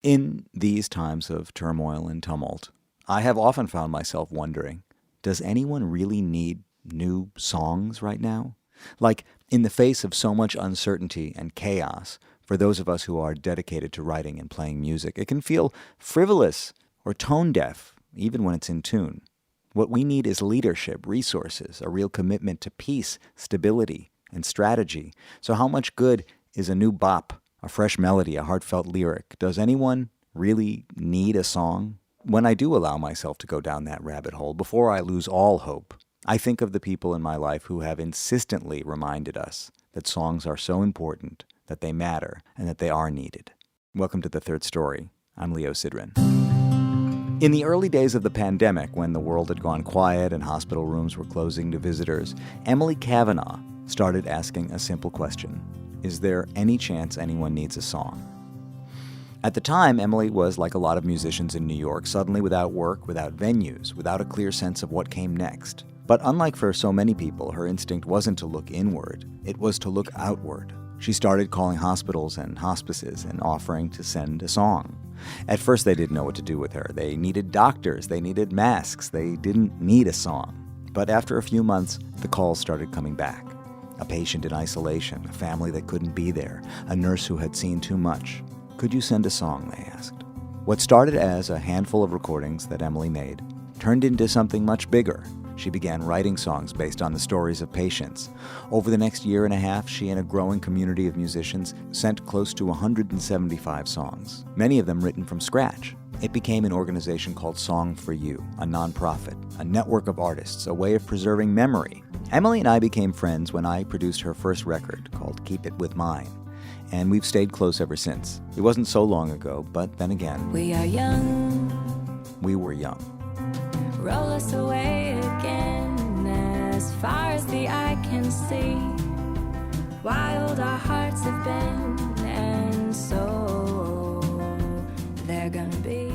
In these times of turmoil and tumult, I have often found myself wondering, does anyone really need new songs right now? Like, in the face of so much uncertainty and chaos, for those of us who are dedicated to writing and playing music, it can feel frivolous or tone deaf, even when it's in tune. What we need is leadership, resources, a real commitment to peace, stability, and strategy. So how much good is a new bop, a fresh melody, a heartfelt lyric? Does anyone really need a song? When I do allow myself to go down that rabbit hole, before I lose all hope, I think of the people in my life who have insistently reminded us that songs are so important, that they matter, and that they are needed. Welcome to The Third Story. I'm Leo Sidran. In the early days of the pandemic, when the world had gone quiet and hospital rooms were closing to visitors, Emily Cavanagh started asking a simple question. Is there any chance anyone needs a song? At the time, Emily was, like a lot of musicians in New York, suddenly without work, without venues, without a clear sense of what came next. But unlike for so many people, her instinct wasn't to look inward, it was to look outward. She started calling hospitals and hospices and offering to send a song. At first, they didn't know what to do with her. They needed doctors, they needed masks, they didn't need a song. But after a few months, the calls started coming back. A patient in isolation, a family that couldn't be there, a nurse who had seen too much. Could you send a song, they asked. What started as a handful of recordings that Emily made turned into something much bigger. She began writing songs based on the stories of patients. Over the next year and a half, she and a growing community of musicians sent close to 175 songs, many of them written from scratch. It became an organization called Song for You, a nonprofit, a network of artists, a way of preserving memory. Emily and I became friends when I produced her first record called Keep It With Mine. And we've stayed close ever since. It wasn't so long ago, but then again, we are young. We were young. Roll us away again, as far as the eye can see. Wild our hearts have been, and so they're gonna be.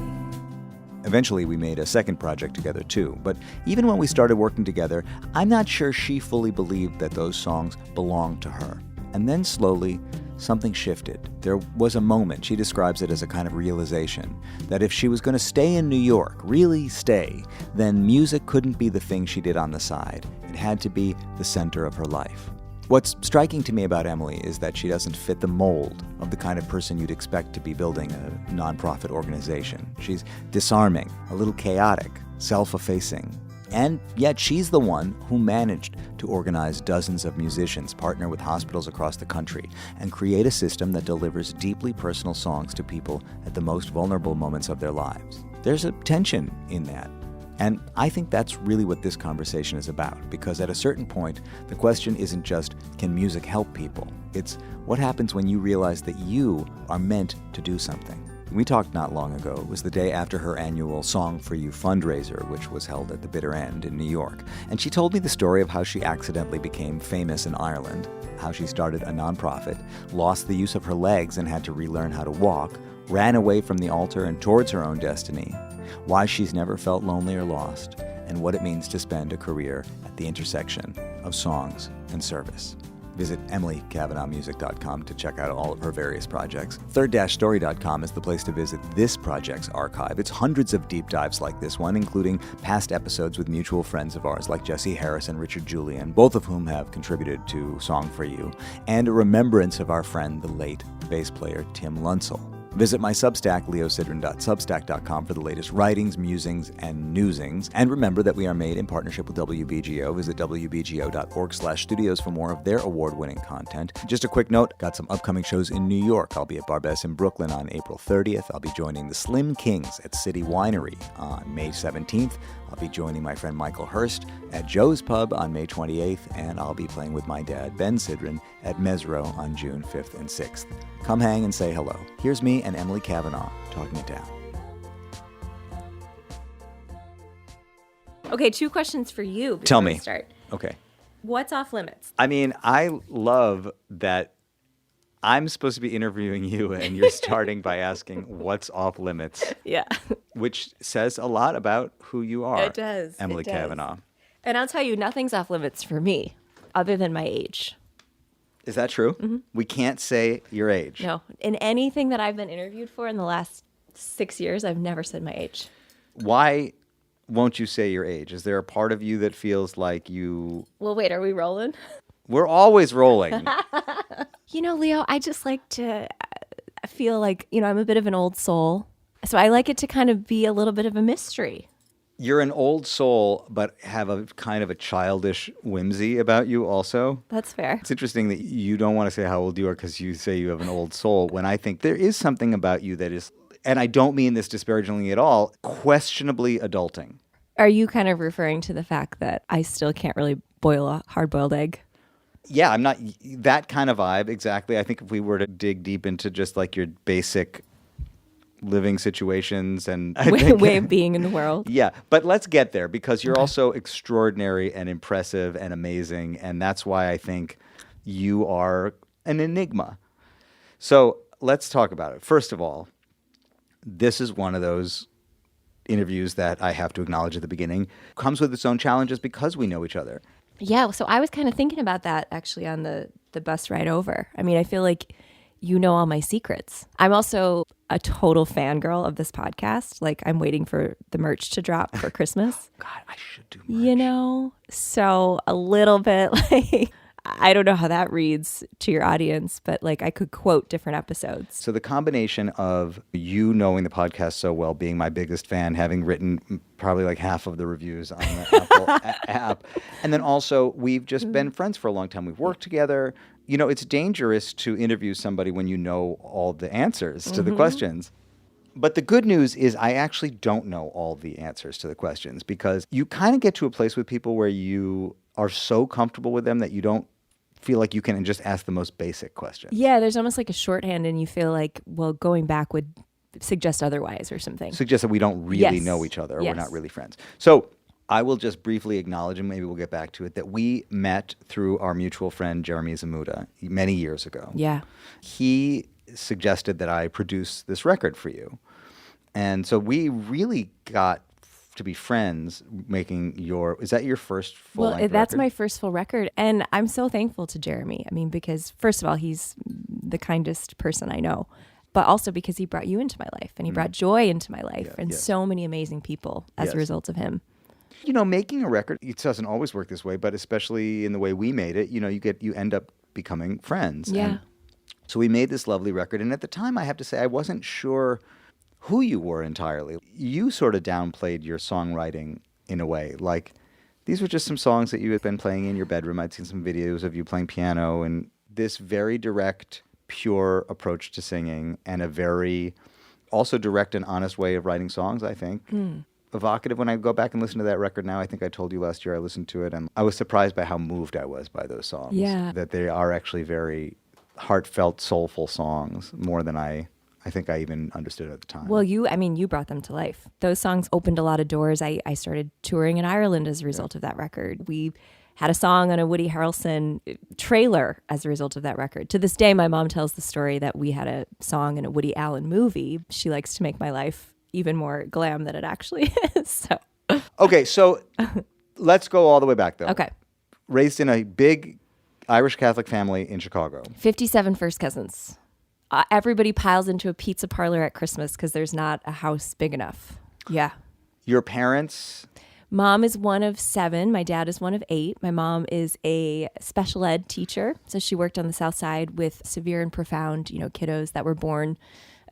Eventually, we made a second project together too, but even when we started working together, I'm not sure she fully believed that those songs belonged to her. And then slowly, something shifted. There was a moment, she describes it as a kind of realization, that if she was going to stay in New York, really stay, then music couldn't be the thing she did on the side. It had to be the center of her life. What's striking to me about Emily is that she doesn't fit the mold of the kind of person you'd expect to be building a nonprofit organization. She's disarming, a little chaotic, self-effacing. And yet she's the one who managed to organize dozens of musicians, partner with hospitals across the country, and create a system that delivers deeply personal songs to people at the most vulnerable moments of their lives. There's a tension in that. And I think that's really what this conversation is about, because at a certain point, the question isn't just, can music help people? It's what happens when you realize that you are meant to do something. We talked not long ago. It was the day after her annual Song for You fundraiser, which was held at the bitter end in New York. And she told me the story of how she accidentally became famous in Ireland, how she started a nonprofit, lost the use of her legs and had to relearn how to walk, ran away from the altar and towards her own destiny, why she's never felt lonely or lost, and what it means to spend a career at the intersection of songs and service. Visit emilycavanaghmusic.com to check out all of her various projects. Third-story.com is the place to visit this project's archive. It's hundreds of deep dives like this one, including past episodes with mutual friends of ours like Jesse Harris and Richard Julian, both of whom have contributed to Song for You, and a remembrance of our friend, the late bass player Tim Lunsell. Visit my Substack, leosidran.substack.com, for the latest writings, musings, and newsings. And remember that we are made in partnership with WBGO. Visit wbgo.org/studios for more of their award-winning content. Just a quick note, got some upcoming shows in New York. I'll be at Barbès in Brooklyn on April 30th. I'll be joining the Slim Kings at City Winery on May 17th. I'll be joining my friend Michael Hurst at Joe's Pub on May 28th, and I'll be playing with my dad, Ben Sidran, at Mesro on June 5th and 6th. Come hang and say hello. Here's me and Emily Cavanagh talking it down. Okay, 2 questions for you before Tell me. we start. Okay. What's off limits? I mean, I love that I'm supposed to be interviewing you and you're starting by asking what's off limits. Yeah. Which says a lot about who you are. It does. Emily it does. Cavanagh. And I'll tell you, nothing's off limits for me other than my age. Is that true? Mm-hmm. We can't say your age. No. In anything that I've been interviewed for in the last 6 years, I've never said my age. Why won't you say your age? Is there a part of you that feels like you... Well, wait, are we rolling? We're always rolling. Leo, I just like to feel like, I'm a bit of an old soul. So I like it to kind of be a little bit of a mystery. You're an old soul, but have a kind of a childish whimsy about you also. That's fair. It's interesting that you don't want to say how old you are because you say you have an old soul, when I think there is something about you that is, and I don't mean this disparagingly at all, questionably adulting. Are you kind of referring to the fact that I still can't really boil a hard-boiled egg? Yeah, I'm not that kind of vibe, exactly. I think if we were to dig deep into just like your basic living situations and way of being in the world. Yeah, but let's get there because you're also extraordinary and impressive and amazing, and that's why I think you are an enigma. So let's talk about it. First of all, this is one of those interviews that I have to acknowledge at the beginning comes with its own challenges because we know each other. Yeah, so I was kind of thinking about that actually on the bus ride over. I mean, I feel like you know all my secrets. I'm also a total fangirl of this podcast. Like, I'm waiting for the merch to drop for Christmas. God, I should do merch. So a little bit like, I don't know how that reads to your audience, but like I could quote different episodes. So the combination of you knowing the podcast so well, being my biggest fan, having written probably like half of the reviews on the Apple app, and then also we've just been friends for a long time. We've worked together. It's dangerous to interview somebody when you know all the answers to the questions. But the good news is I actually don't know all the answers to the questions because you kind of get to a place with people where you are so comfortable with them that you don't feel like you can just ask the most basic questions. Yeah, there's almost like a shorthand and you feel like, well, going back would suggest otherwise or something. Suggest that we don't really know each other or we're not really friends. So I will just briefly acknowledge, and maybe we'll get back to it, that we met through our mutual friend Jeremy Zamuda many years ago. Yeah. He suggested that I produce this record for you. And so we really got to be friends making is that your first full length record? Well, that's my first full record. And I'm so thankful to Jeremy. I mean, because first of all, he's the kindest person I know, but also because he brought you into my life and he brought joy into my life and so many amazing people as a result of him. Making a record, it doesn't always work this way, but especially in the way we made it, you end up becoming friends. Yeah. And so we made this lovely record. And at the time, I have to say, I wasn't sure who you were entirely. You sort of downplayed your songwriting in a way. Like, these were just some songs that you had been playing in your bedroom. I'd seen some videos of you playing piano and this very direct, pure approach to singing and a very also direct and honest way of writing songs, I think. Evocative. When I go back and listen to that record now, I think I told you last year I listened to it and I was surprised by how moved I was by those songs. Yeah. That they are actually very heartfelt, soulful songs, more than I think I even understood at the time. Well, you brought them to life. Those songs opened a lot of doors. I started touring in Ireland as a result of that record. We had a song on a Woody Harrelson trailer as a result of that record. To this day, my mom tells the story that we had a song in a Woody Allen movie. She likes to make my life even more glam than it actually is. So. Okay, so let's go all the way back, though. Okay. Raised in a big Irish Catholic family in Chicago. 57 first cousins. Everybody piles into a pizza parlor at Christmas because there's not a house big enough. Yeah. Your parents? Mom is one of 7. My dad is one of 8. My mom is a special ed teacher. So she worked on the South Side with severe and profound, kiddos that were born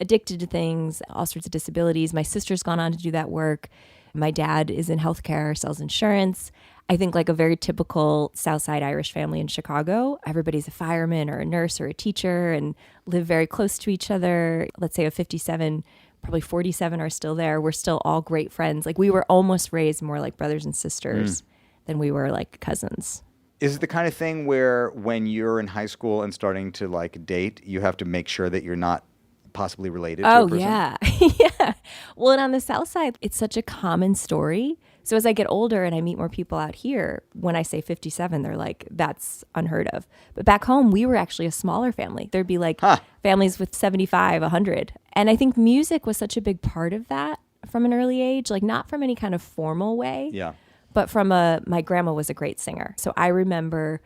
addicted to things, all sorts of disabilities. My sister's gone on to do that work. My dad is in healthcare, sells insurance. I think like a very typical Southside Irish family in Chicago, everybody's a fireman or a nurse or a teacher and live very close to each other. Let's say of 57, probably 47 are still there. We're still all great friends. Like we were almost raised more like brothers and sisters than we were like cousins. Is it the kind of thing where when you're in high school and starting to like date, you have to make sure that you're not possibly related to a person? Yeah. Yeah. Well, and on the South Side, it's such a common story. So as I get older and I meet more people out here, when I say 57, they're like, that's unheard of. But back home, we were actually a smaller family. There'd be like families with 75, 100. And I think music was such a big part of that from an early age, like not from any kind of formal way, but from my grandma was a great singer. So I remember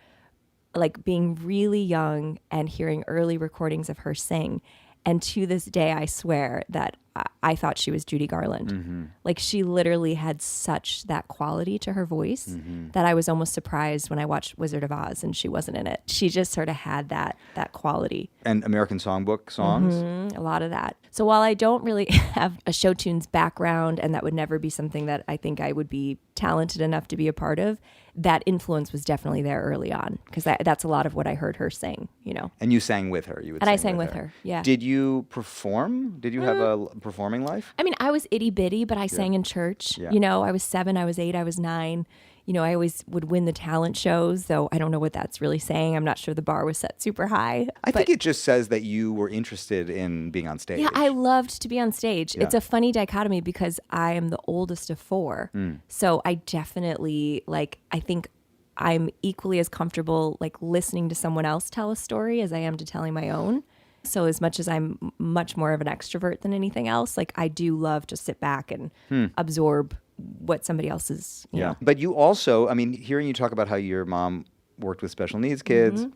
like being really young and hearing early recordings of her sing. And to this day, I swear that I thought she was Judy Garland. Like she literally had such that quality to her voice that I was almost surprised when I watched Wizard of Oz and she wasn't in it. She just sort of had that quality. And American Songbook songs? A lot of that. So while I don't really have a show tunes background, and that would never be something that I think I would be talented enough to be a part of, that influence was definitely there early on, because that's a lot of what I heard her sing, you know. And you sang with her. And I sang with her, yeah. Did you perform? Did you have a performing life? I mean, I was itty bitty, but I sang in church. Yeah. You know, I was 7, I was 8, I was 9. You know, I always would win the talent shows, though I don't know what that's really saying. I'm not sure the bar was set super high. I think it just says that you were interested in being on stage. Yeah, I loved to be on stage. Yeah. It's a funny dichotomy because I am the oldest of 4. So I definitely, I think I'm equally as comfortable, listening to someone else tell a story as I am to telling my own. So as much as I'm much more of an extrovert than anything else, I do love to sit back and absorb what somebody else is, you know. But you also, I mean, hearing you talk about how your mom worked with special needs kids,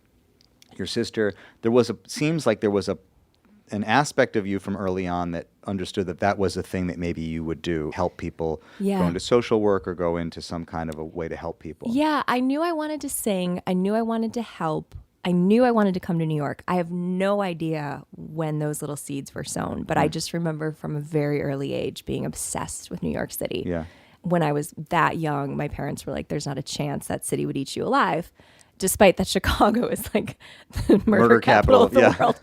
your sister, seems like there was an aspect of you from early on that understood that was a thing that maybe you would do, help people, go into social work or go into some kind of a way to help people. Yeah, I knew I wanted to sing. I knew I wanted to help. I knew I wanted to come to New York. I have no idea when those little seeds were sown, but I just remember from a very early age being obsessed with New York City. Yeah. When I was that young, my parents were like, there's not a chance that city would eat you alive, despite that Chicago is the murder capital of the world.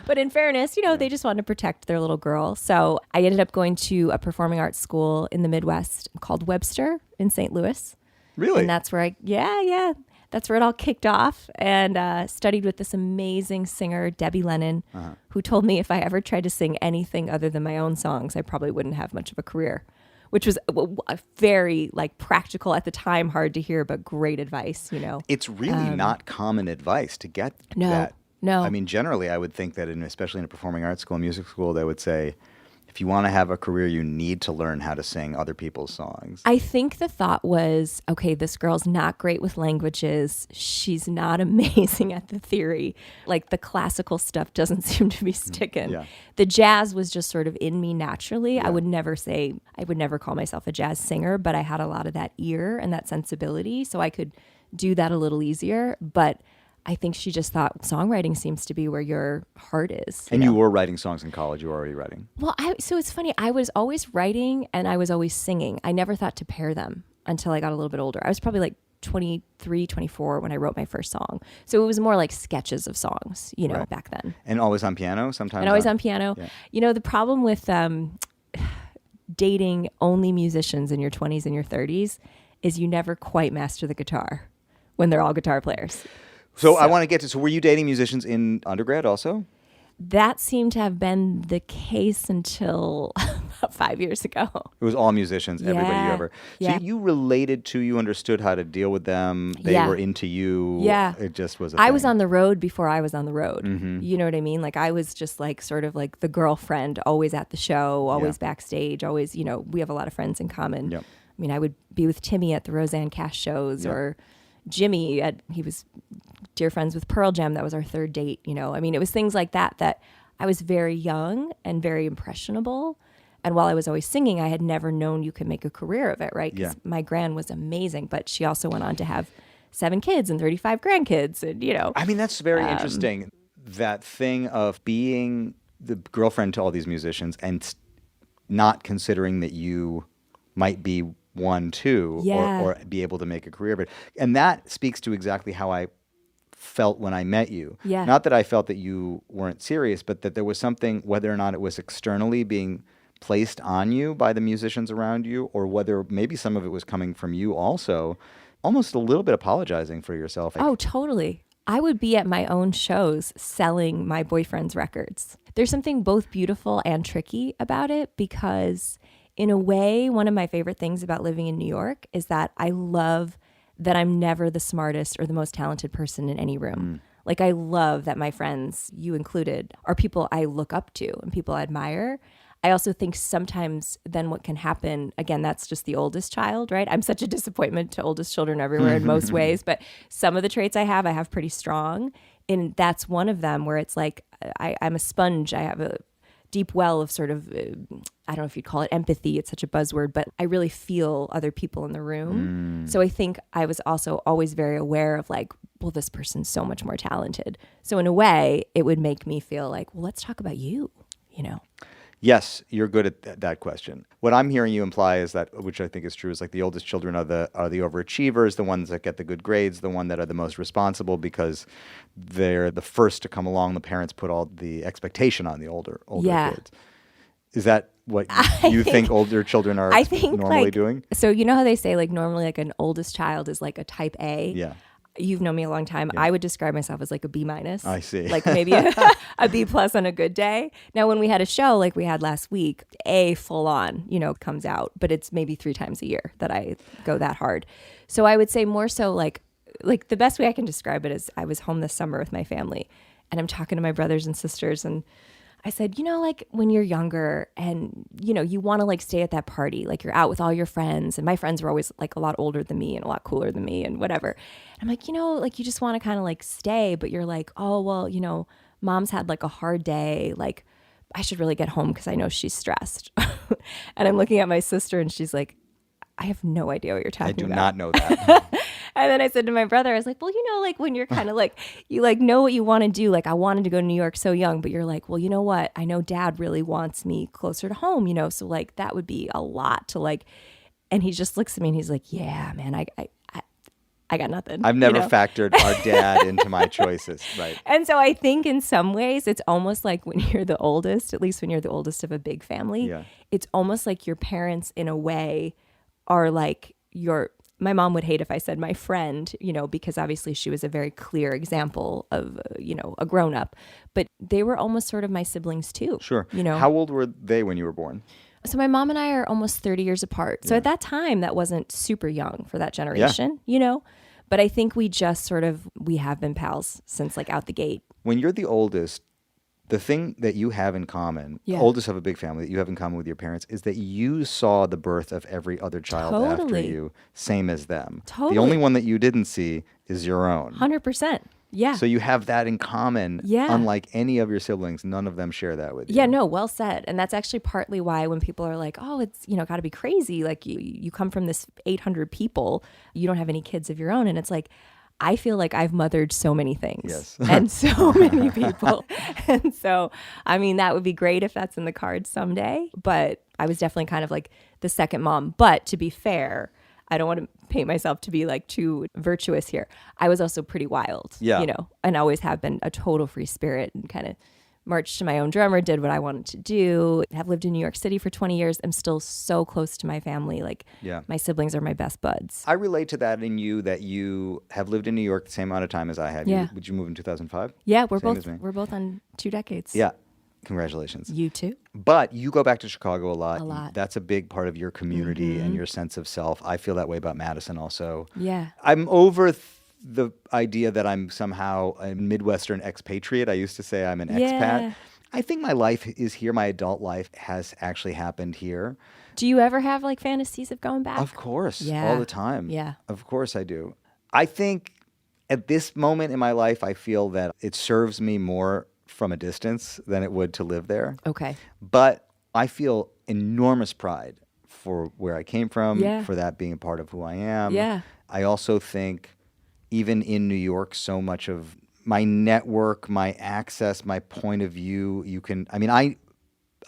But in fairness, they just wanted to protect their little girl. So I ended up going to a performing arts school in the Midwest called Webster in St. Louis. Really? And that's where that's where it all kicked off, and studied with this amazing singer, Debbie Lennon, who told me if I ever tried to sing anything other than my own songs, I probably wouldn't have much of a career, which was a very practical at the time, hard to hear, but great advice, It's really not common advice to get that. No. I mean, generally, I would think that, especially in a performing arts school, music school, they would say, if you want to have a career, you need to learn how to sing other people's songs. I think the thought was, okay, this girl's not great with languages. She's not amazing at the theory. The classical stuff doesn't seem to be sticking. Yeah. The jazz was just sort of in me naturally. Yeah. I would never call myself a jazz singer, but I had a lot of that ear and that sensibility, so I could do that a little easier. But I think she just thought songwriting seems to be where your heart is. And you were writing songs in college. You were already writing. Well, so it's funny. I was always writing and I was always singing. I never thought to pair them until I got a little bit older. I was probably 23, 24 when I wrote my first song. So it was more like sketches of songs, Right. back then. And always on piano sometimes? And always on piano. Yeah. The problem with dating only musicians in your 20s and your 30s is you never quite master the guitar when they're all guitar players. So I want to get to, were you dating musicians in undergrad also? That seemed to have been the case until about 5 years ago. It was all musicians, everybody you ever. So Yeah. you related to, you understood how to deal with them. They were into you. Yeah. It just was a I thing. was on the road before I was on the road. You know what I mean? I was just sort of the girlfriend, always at the show, always backstage, always, we have a lot of friends in common. Yep. I mean, I would be with Timmy at the Roseanne Cash shows or Jimmy, he was dear friends with Pearl Jam. That was our third date, I mean, it was things like that I was very young and very impressionable. And while I was always singing, I had never known you could make a career of it, right? Because my gran was amazing, but she also went on to have 7 kids and 35 grandkids. And, I mean, that's very interesting. That thing of being the girlfriend to all these musicians not considering that you might be one too, or be able to make a career of it. And that speaks to exactly how I felt when I met you. Yeah. Not that I felt that you weren't serious, but that there was something, whether or not it was externally being placed on you by the musicians around you, or whether maybe some of it was coming from you also, almost a little bit apologizing for yourself. Oh, totally. I would be at my own shows selling my boyfriend's records. There's something both beautiful and tricky about it, because in a way, one of my favorite things about living in New York is that I love that I'm never the smartest or the most talented person in any room. I love that my friends, you included, are people I look up to and people I admire. I also think sometimes then what can happen, again, that's just the oldest child, right? I'm such a disappointment to oldest children everywhere in most ways, but some of the traits I have pretty strong. And that's one of them where it's I'm a sponge. I have deep well of sort of, I don't know if you'd call it empathy. It's such a buzzword, but I really feel other people in the room. So I think I was also always very aware of like, well, this person's so much more talented. So in a way, it would make me feel like, well, let's talk about you, you know? Yes, you're good at that question. What I'm hearing you imply is that, which I think is true, is like the oldest children are the overachievers, the ones that get the good grades, the one that are the most responsible because they're the first to come along. The parents put all the expectation on the older kids. Is that what you think older children are normally doing? So you know how they say like normally like an oldest child is like a type A? Yeah. You've known me a long time. Yeah. I would describe myself as like a B-. I see. Like maybe a B+ on a good day. Now, when we had a show like we had last week, A full on, you know, comes out, but it's maybe 3 times a year that I go that hard. So I would say more so like the best way I can describe it is I was home this summer with my family and I'm talking to my brothers and sisters and I said, you know, like when you're younger and, you know, you want to like stay at that party, like you're out with all your friends and my friends were always like a lot older than me and a lot cooler than me and whatever. And I'm like, you know, like you just want to kind of like stay, but you're like, oh, well, you know, mom's had like a hard day. Like I should really get home because I know she's stressed. And I'm looking at my sister and she's like, I have no idea what you're talking about. I do not know that. And then I said to my brother, I was like, well, you know, like when you're kind of like, you like know what you want to do. Like I wanted to go to New York so young, but you're like, well, you know what? I know dad really wants me closer to home, you know? So like that would be a lot to like, and he just looks at me and he's like, yeah, man, I got nothing. I've never factored our dad into my choices. Right. And so I think in some ways it's almost like when you're the oldest, at least when you're the oldest of a big family, it's almost like your parents in a way are like my mom would hate if I said my friend, you know, because obviously she was a very clear example of, you know, a grown up, but they were almost sort of my siblings too. Sure. You know, how old were they when you were born? So my mom and I are almost 30 years apart. So at that time, that wasn't super young for that generation, you know, but I think we just sort of, we have been pals since like out the gate. When you're the oldest, the thing that you have in common, oldest of a big family, that you have in common with your parents is that you saw the birth of every other child after you, same as them. The only one that you didn't see is your own. 100%. Yeah. So you have that in common. Yeah. Unlike any of your siblings, none of them share that with you. Yeah, no, well said. And that's actually partly why when people are like, oh, it's, you know, got to be crazy. Like you come from this 800 people, you don't have any kids of your own. And it's like, I feel like I've mothered so many things and so many people. And so, I mean, that would be great if that's in the cards someday. But I was definitely kind of like the second mom. But to be fair, I don't want to paint myself to be like too virtuous here. I was also pretty wild, you know, and always have been a total free spirit and kind of marched to my own drummer, did what I wanted to do, have lived in New York City for 20 years. I'm still so close to my family. Like my siblings are my best buds. I relate to that in you that you have lived in New York the same amount of time as I have. Yeah. Would you move in 2005? Yeah, we're both on 2 decades. Yeah. Congratulations. You too. But you go back to Chicago a lot. That's a big part of your community and your sense of self. I feel that way about Madison also. Yeah. I'm over the idea that I'm somehow a Midwestern expatriate. I used to say I'm an expat. I think my life is here. My adult life has actually happened here. Do you ever have like fantasies of going back? Of course. All the time. Yeah. Of course I do. I think at this moment in my life, I feel that it serves me more from a distance than it would to live there. Okay. But I feel enormous pride for where I came from, for that being a part of who I am. Yeah. I also think even in New York, so much of my network, my access, my point of view,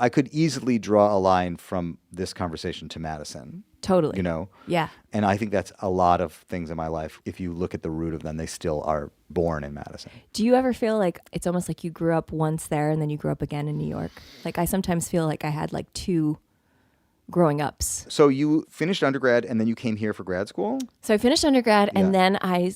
I could easily draw a line from this conversation to Madison. Totally. You know? Yeah. And I think that's a lot of things in my life. If you look at the root of them, they still are born in Madison. Do you ever feel like it's almost like you grew up once there and then you grew up again in New York? Like I sometimes feel like I had like 2 growing ups. So you finished undergrad and then you came here for grad school? So I finished undergrad and then I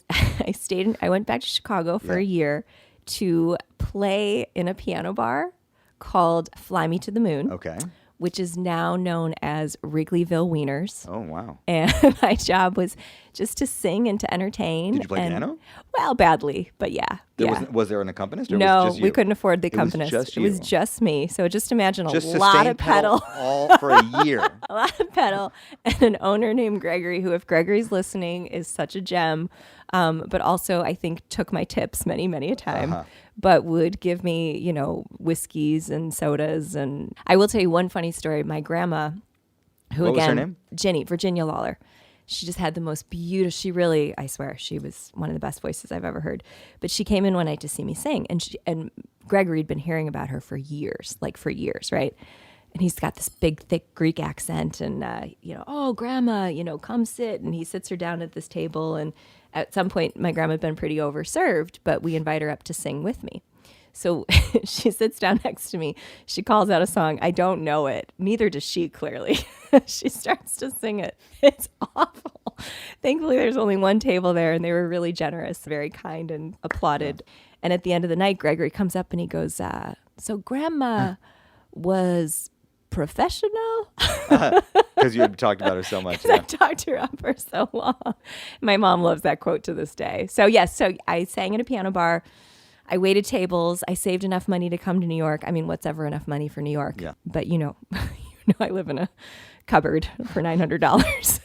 I went back to Chicago for a year to play in a piano bar called Fly Me to the Moon. Okay. Which is now known as Wrigleyville Wieners. Oh, wow. And my job was just to sing and to entertain. Did you play piano? Well, badly, but yeah. Was there an accompanist? Or No, was it just you? we couldn't afford the It was accompanist. just It was you. just me. So just imagine Just a lot sustain of pedal. all for a year. A lot of pedal, and an owner named Gregory, who, if Gregory's listening, is such a gem, but also I think took my tips many a time, but would give me, whiskeys and sodas. And I will tell you one funny story. My grandma, who What was again, her name? Jenny, Virginia Lawler. She just had the most beautiful, she really, I swear, she was one of the best voices I've ever heard. But she came in one night to see me sing, and Gregory had been hearing about her for years, right? And he's got this big, thick Greek accent, and, oh, grandma, come sit. And he sits her down at this table. And at some point, my grandma had been pretty overserved, but we invite her up to sing with me. So she sits down next to me. She calls out a song. I don't know it. Neither does she, clearly. She starts to sing it. It's awful. Thankfully, there's only one table there, and they were really generous, very kind, and applauded. And at the end of the night, Gregory comes up and he goes, so Grandma was professional? Because you had talked about her so much. I talked her up for so long. My mom loves that quote to this day. So yes, so I sang at a piano bar. I waited tables. I saved enough money to come to New York. I mean, what's ever enough money for New York? Yeah. But I live in a cupboard for $900.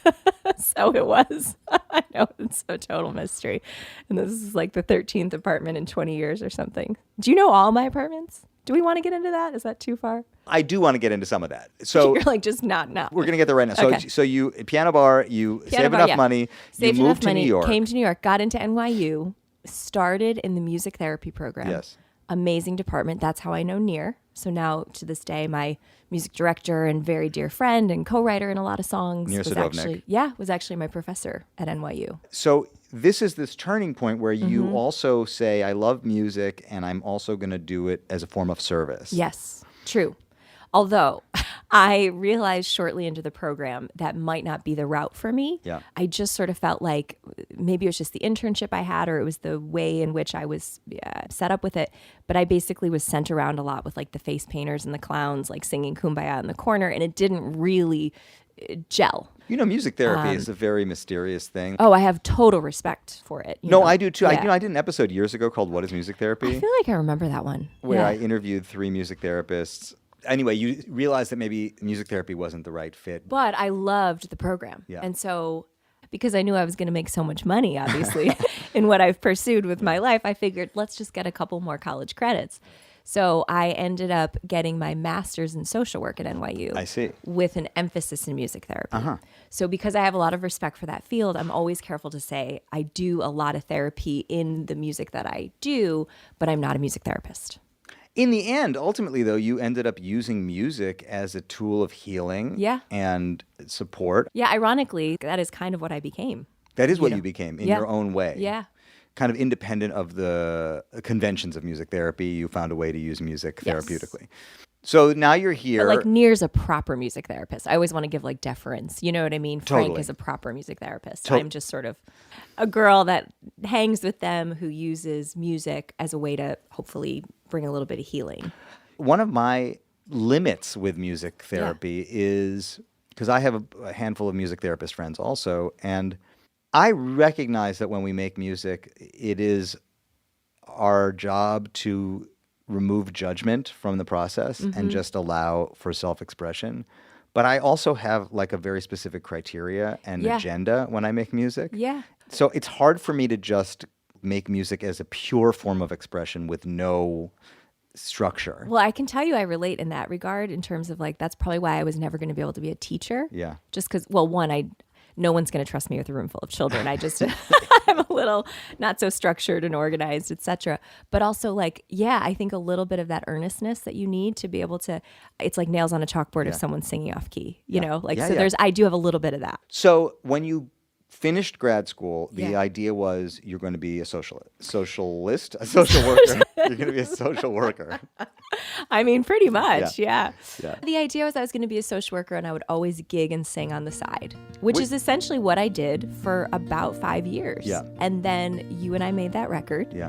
So it was. I know, it's a total mystery. And this is like the 13th apartment in 20 years or something. Do you know all my apartments? Do we want to get into that? Is that too far? I do want to get into some of that. So you're like, just not now. we're going to get there right now. Okay. So you piano bar, you save enough money, Saved you enough moved to money, New York. came to New York, got into NYU, started in the music therapy program. Yes. Amazing department. That's how I know Near. So now to this day, my music director and very dear friend and co-writer in a lot of songs Near was Sadovnik. actually my professor at NYU. So this is this turning point where you also say, I love music and I'm also going to do it as a form of service. Yes, true. Although I realized shortly into the program that might not be the route for me. Yeah. I just sort of felt like maybe it was just the internship I had, or it was the way in which I was set up with it. But I basically was sent around a lot with like the face painters and the clowns, like singing Kumbaya in the corner, and it didn't really gel. Music therapy is a very mysterious thing. Oh, I have total respect for it. I do too. Yeah. I did an episode years ago called What is Music Therapy? I feel like I remember that one. Where Yeah. I interviewed 3 music therapists. Anyway, you realized that maybe music therapy wasn't the right fit. But I loved the program. Yeah. And so because I knew I was going to make so much money, obviously, in what I've pursued with my life, I figured let's just get a couple more college credits. So I ended up getting my master's in social work at NYU. I see. With an emphasis in music therapy. So because I have a lot of respect for that field, I'm always careful to say I do a lot of therapy in the music that I do, but I'm not a music therapist. In the end, ultimately, though, you ended up using music as a tool of healing and support. Yeah, ironically, that is kind of what I became. That is what you became in your own way. Yeah. Kind of independent of the conventions of music therapy, you found a way to use music therapeutically. So now you're here. But like Near's a proper music therapist. I always want to give like deference. You know what I mean? Totally. Frank is a proper music therapist. I'm just sort of a girl that hangs with them who uses music as a way to hopefully bring a little bit of healing. One of my limits with music therapy is because I have a handful of music therapist friends also, and I recognize that when we make music, it is our job to remove judgment from the process and just allow for self-expression. But I also have like a very specific criteria and agenda when I make music. Yeah. So it's hard for me to just make music as a pure form of expression with no structure. Well, I can tell you I relate in that regard in terms of like, that's probably why I was never going to be able to be a teacher. Yeah. Just because, well, one, no one's going to trust me with a room full of children. I just, I'm a little not so structured and organized, etc. But also like, I think a little bit of that earnestness that you need to be able to, it's like nails on a chalkboard if someone's singing off key, you know, like, I do have a little bit of that. So when you finished grad school, the idea was you're going to be a social worker. You're going to be a social worker. I mean, pretty much, yeah. The idea was I was going to be a social worker and I would always gig and sing on the side, which is essentially what I did for about 5 years. Yeah. And then you and I made that record. Yeah.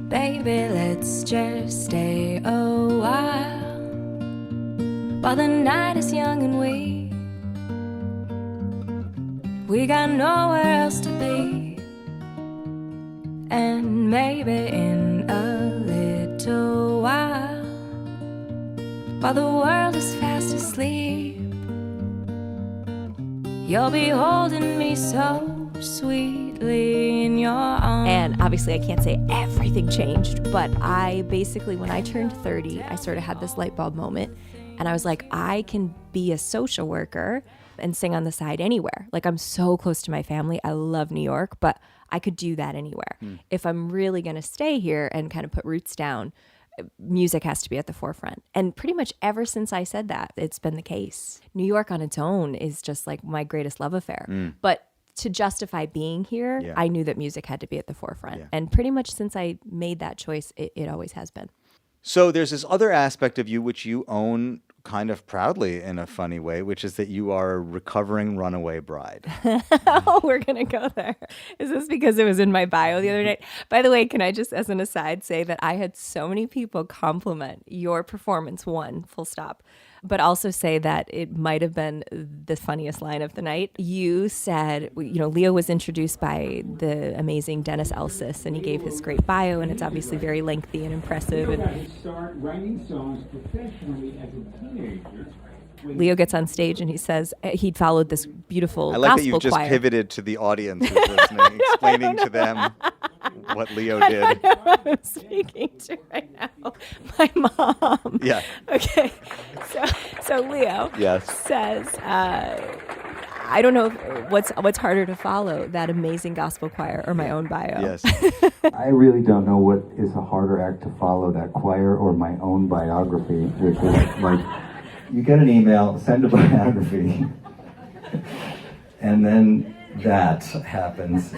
Baby, let's just stay a while the night is young and we got nowhere else to be. And maybe in a little while the world is fast asleep, you'll be holding me so sweetly in your arms. And obviously I can't say everything changed, but I basically, when I turned 30, I sort of had this light bulb moment. And I was like, I can be a social worker and sing on the side anywhere. Like, I'm so close to my family. I love New York, but I could do that anywhere. If I'm really going to stay here and kind of put roots down, music has to be at the forefront. And pretty much ever since I said that, it's been the case. New York on its own is just like my greatest love affair. But to justify being here, I knew that music had to be at the forefront. And pretty much since I made that choice, it always has been. So there's this other aspect of you which you own kind of proudly in a funny way, which is that you are a recovering runaway bride. Oh, we're going to go there. Is this because it was in my bio the other night? By the way, can I just, as an aside, say that I had so many people compliment your performance, one, full stop, but also say that it might have been the funniest line of the night. You said, Leo was introduced by the amazing Dennis Elsis, and he gave his great bio, and it's obviously very lengthy and impressive. I start writing songs professionally as a teenager. Leo gets on stage and he says he'd followed this beautiful I like gospel that you just choir. pivoted to the audience who's listening, explaining to them what Leo did. I know who I'm speaking to right now. My mom. Yeah. Okay. So Leo says, I don't know what's harder to follow, that amazing gospel choir or my own bio. Yes. I really don't know what is a harder act to follow, that choir or my own biography, which is like, you get an email, send a biography, and then that happens.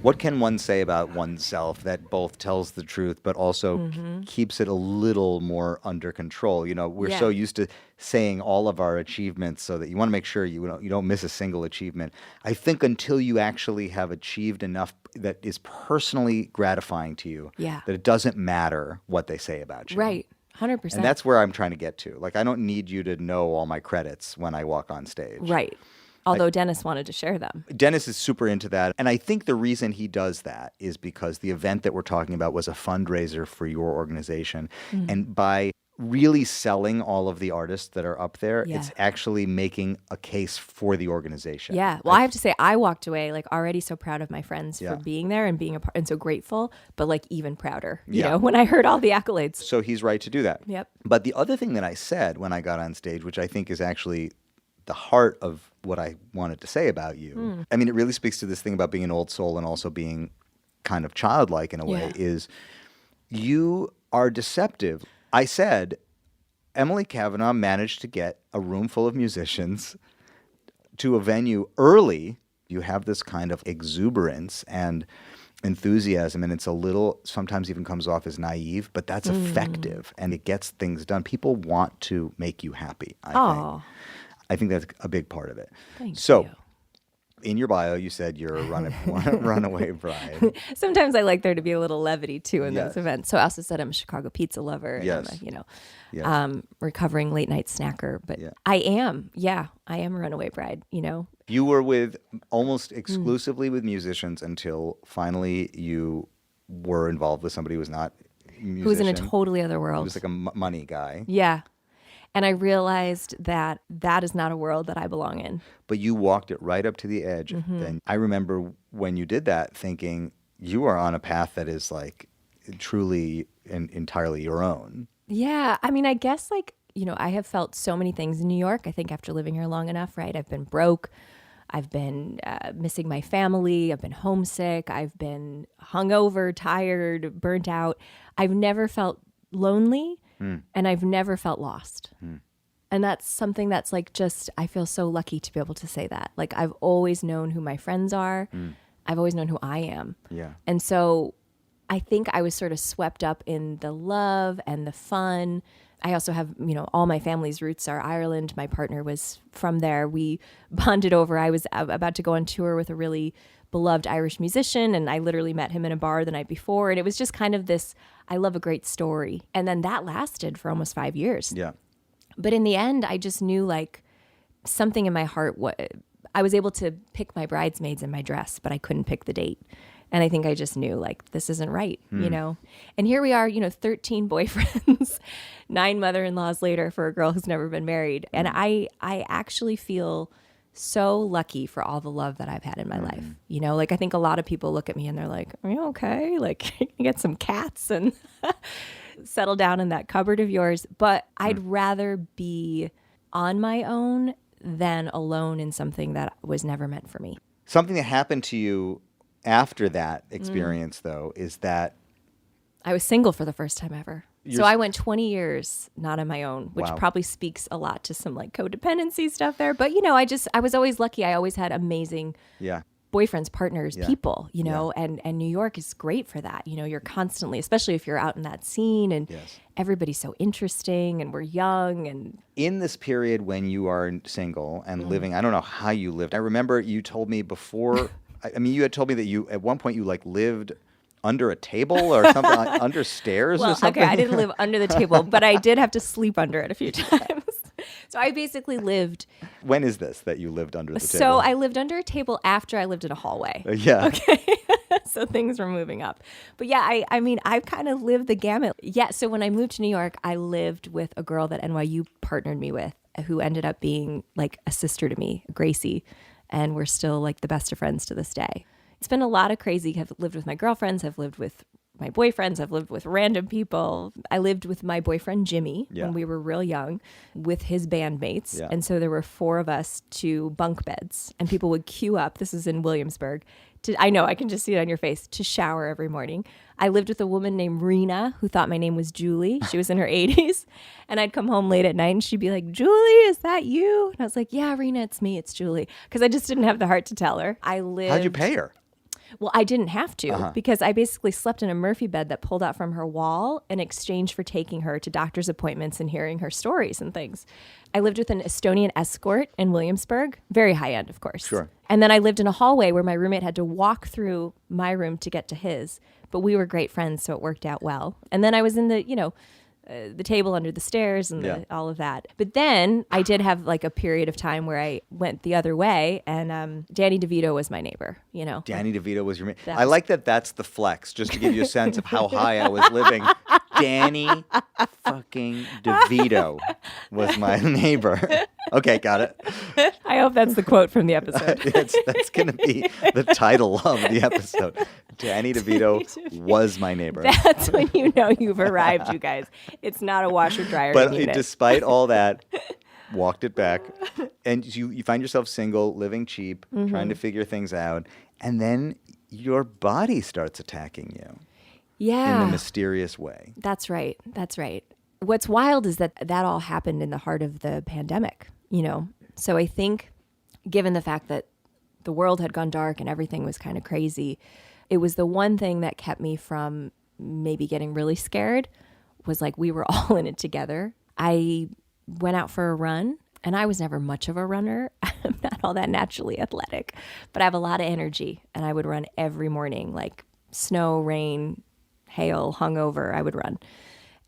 What can one say about oneself that both tells the truth but also keeps it a little more under control? We're so used to saying all of our achievements so that you want to make sure you don't miss a single achievement. I think until you actually have achieved enough that is personally gratifying to you, that it doesn't matter what they say about you. Right. 100%. And that's where I'm trying to get to. Like, I don't need you to know all my credits when I walk on stage. Right. Although Dennis wanted to share them. Dennis is super into that. And I think the reason he does that is because the event that we're talking about was a fundraiser for your organization. And by really selling all of the artists that are up there, it's actually making a case for the organization. Yeah. Well, I have to say, I walked away like already so proud of my friends for being there and being a part, and so grateful, but like even prouder, you know, when I heard all the accolades. So he's right to do that. Yep. But the other thing that I said when I got on stage, which I think is actually the heart of what I wanted to say about you, I mean, it really speaks to this thing about being an old soul and also being kind of childlike in a way, is you are deceptive. I said, Emily Cavanagh managed to get a room full of musicians to a venue early. You have this kind of exuberance and enthusiasm, and it's a little, sometimes even comes off as naive, but that's effective, and it gets things done. People want to make you happy, I think that's a big part of it. Thank you. In your bio, you said you're a runaway bride. Sometimes I like there to be a little levity, too, in those events. So I also said I'm a Chicago pizza lover. Yes. And I'm a, recovering late-night snacker. But I am a runaway bride, You were with almost exclusively with musicians until finally you were involved with somebody who was not a musician. Who was in a totally other world. He was like a money guy. Yeah. And I realized that that is not a world that I belong in. But you walked it right up to the edge. Then I remember when you did that thinking you are on a path that is like truly and entirely your own. Yeah. I mean, I guess I have felt so many things in New York. I think after living here long enough, right? I've been broke. I've been missing my family. I've been homesick. I've been hungover, tired, burnt out. I've never felt lonely. And I've never felt lost. And that's something that's I feel so lucky to be able to say that. Like, I've always known who my friends are. I've always known who I am. Yeah. And so I think I was sort of swept up in the love and the fun. I also have, all my family's roots are Ireland. My partner was from there. We bonded over. I was about to go on tour with a really beloved Irish musician, and I literally met him in a bar the night before, and it was just kind of this, I love a great story. And then that lasted for almost 5 years. Yeah. But in the end, I just knew something in my heart, I was able to pick my bridesmaids in my dress, but I couldn't pick the date. And I think I just knew, like, this isn't right, you know? And here we are, 13 boyfriends, 9 mother-in-laws later for a girl who's never been married. And I actually feel so lucky for all the love that I've had in my life. Like, I think a lot of people look at me and they're like, are you okay? Like, you get some cats and settle down in that cupboard of yours. But I'd rather be on my own than alone in something that was never meant for me. Something that happened to you after that experience, though, is that I was single for the first time ever. So I went 20 years not on my own, which Wow. probably speaks a lot to some like codependency stuff there. But, I was always lucky. I always had amazing boyfriends, partners, people, and New York is great for that. You're constantly, especially if you're out in that scene and everybody's so interesting and we're young. And in this period when you are single and living, I don't know how you lived. I remember you told me before, you had told me that you, at one point, you like lived under a table or something, like under stairs or something. Okay, I didn't live under the table, but I did have to sleep under it a few times. So I basically lived. When is this that you lived under the table? So I lived under a table after I lived in a hallway. Yeah. Okay. So things were moving up. But yeah, I've kind of lived the gamut. Yeah. So when I moved to New York, I lived with a girl that NYU partnered me with, who ended up being like a sister to me, Gracie. And we're still like the best of friends to this day. It's been a lot of crazy. I've lived with my girlfriends. I've lived with my boyfriends. I've lived with random people. I lived with my boyfriend, Jimmy, when we were real young with his bandmates. Yeah. And so there were 4 of us to bunk beds and people would queue up. This is in Williamsburg. I know, I can just see it on your face, to shower every morning. I lived with a woman named Rena who thought my name was Julie. She was in her 80s. And I'd come home late at night and she'd be like, Julie, is that you? And I was like, yeah, Rena, it's me. It's Julie. Because I just didn't have the heart to tell her. How'd you pay her? Well, I didn't have to because I basically slept in a Murphy bed that pulled out from her wall in exchange for taking her to doctor's appointments and hearing her stories and things. I lived with an Estonian escort in Williamsburg, very high end, of course. Sure. And then I lived in a hallway where my roommate had to walk through my room to get to his, but we were great friends, so it worked out well. And then I was in the table under the stairs and all of that. But then I did have like a period of time where I went the other way, and Danny DeVito was my neighbor, Danny DeVito was your I like that that's the flex, just to give you a sense of how high I was living. Danny fucking DeVito was my neighbor. Okay, got it. I hope that's the quote from the episode. That's going to be the title of the episode. Danny DeVito was my neighbor. That's when you know you've arrived, you guys. It's not a washer dryer But unit. Despite all that, walked it back. And you find yourself single, living cheap, trying to figure things out. And then your body starts attacking you. Yeah. In a mysterious way. That's right. What's wild is that all happened in the heart of the pandemic, So I think given the fact that the world had gone dark and everything was kind of crazy, it was the one thing that kept me from maybe getting really scared was like we were all in it together. I went out for a run, and I was never much of a runner. I'm not all that naturally athletic, but I have a lot of energy, and I would run every morning, like snow, rain, hail, hungover, I would run.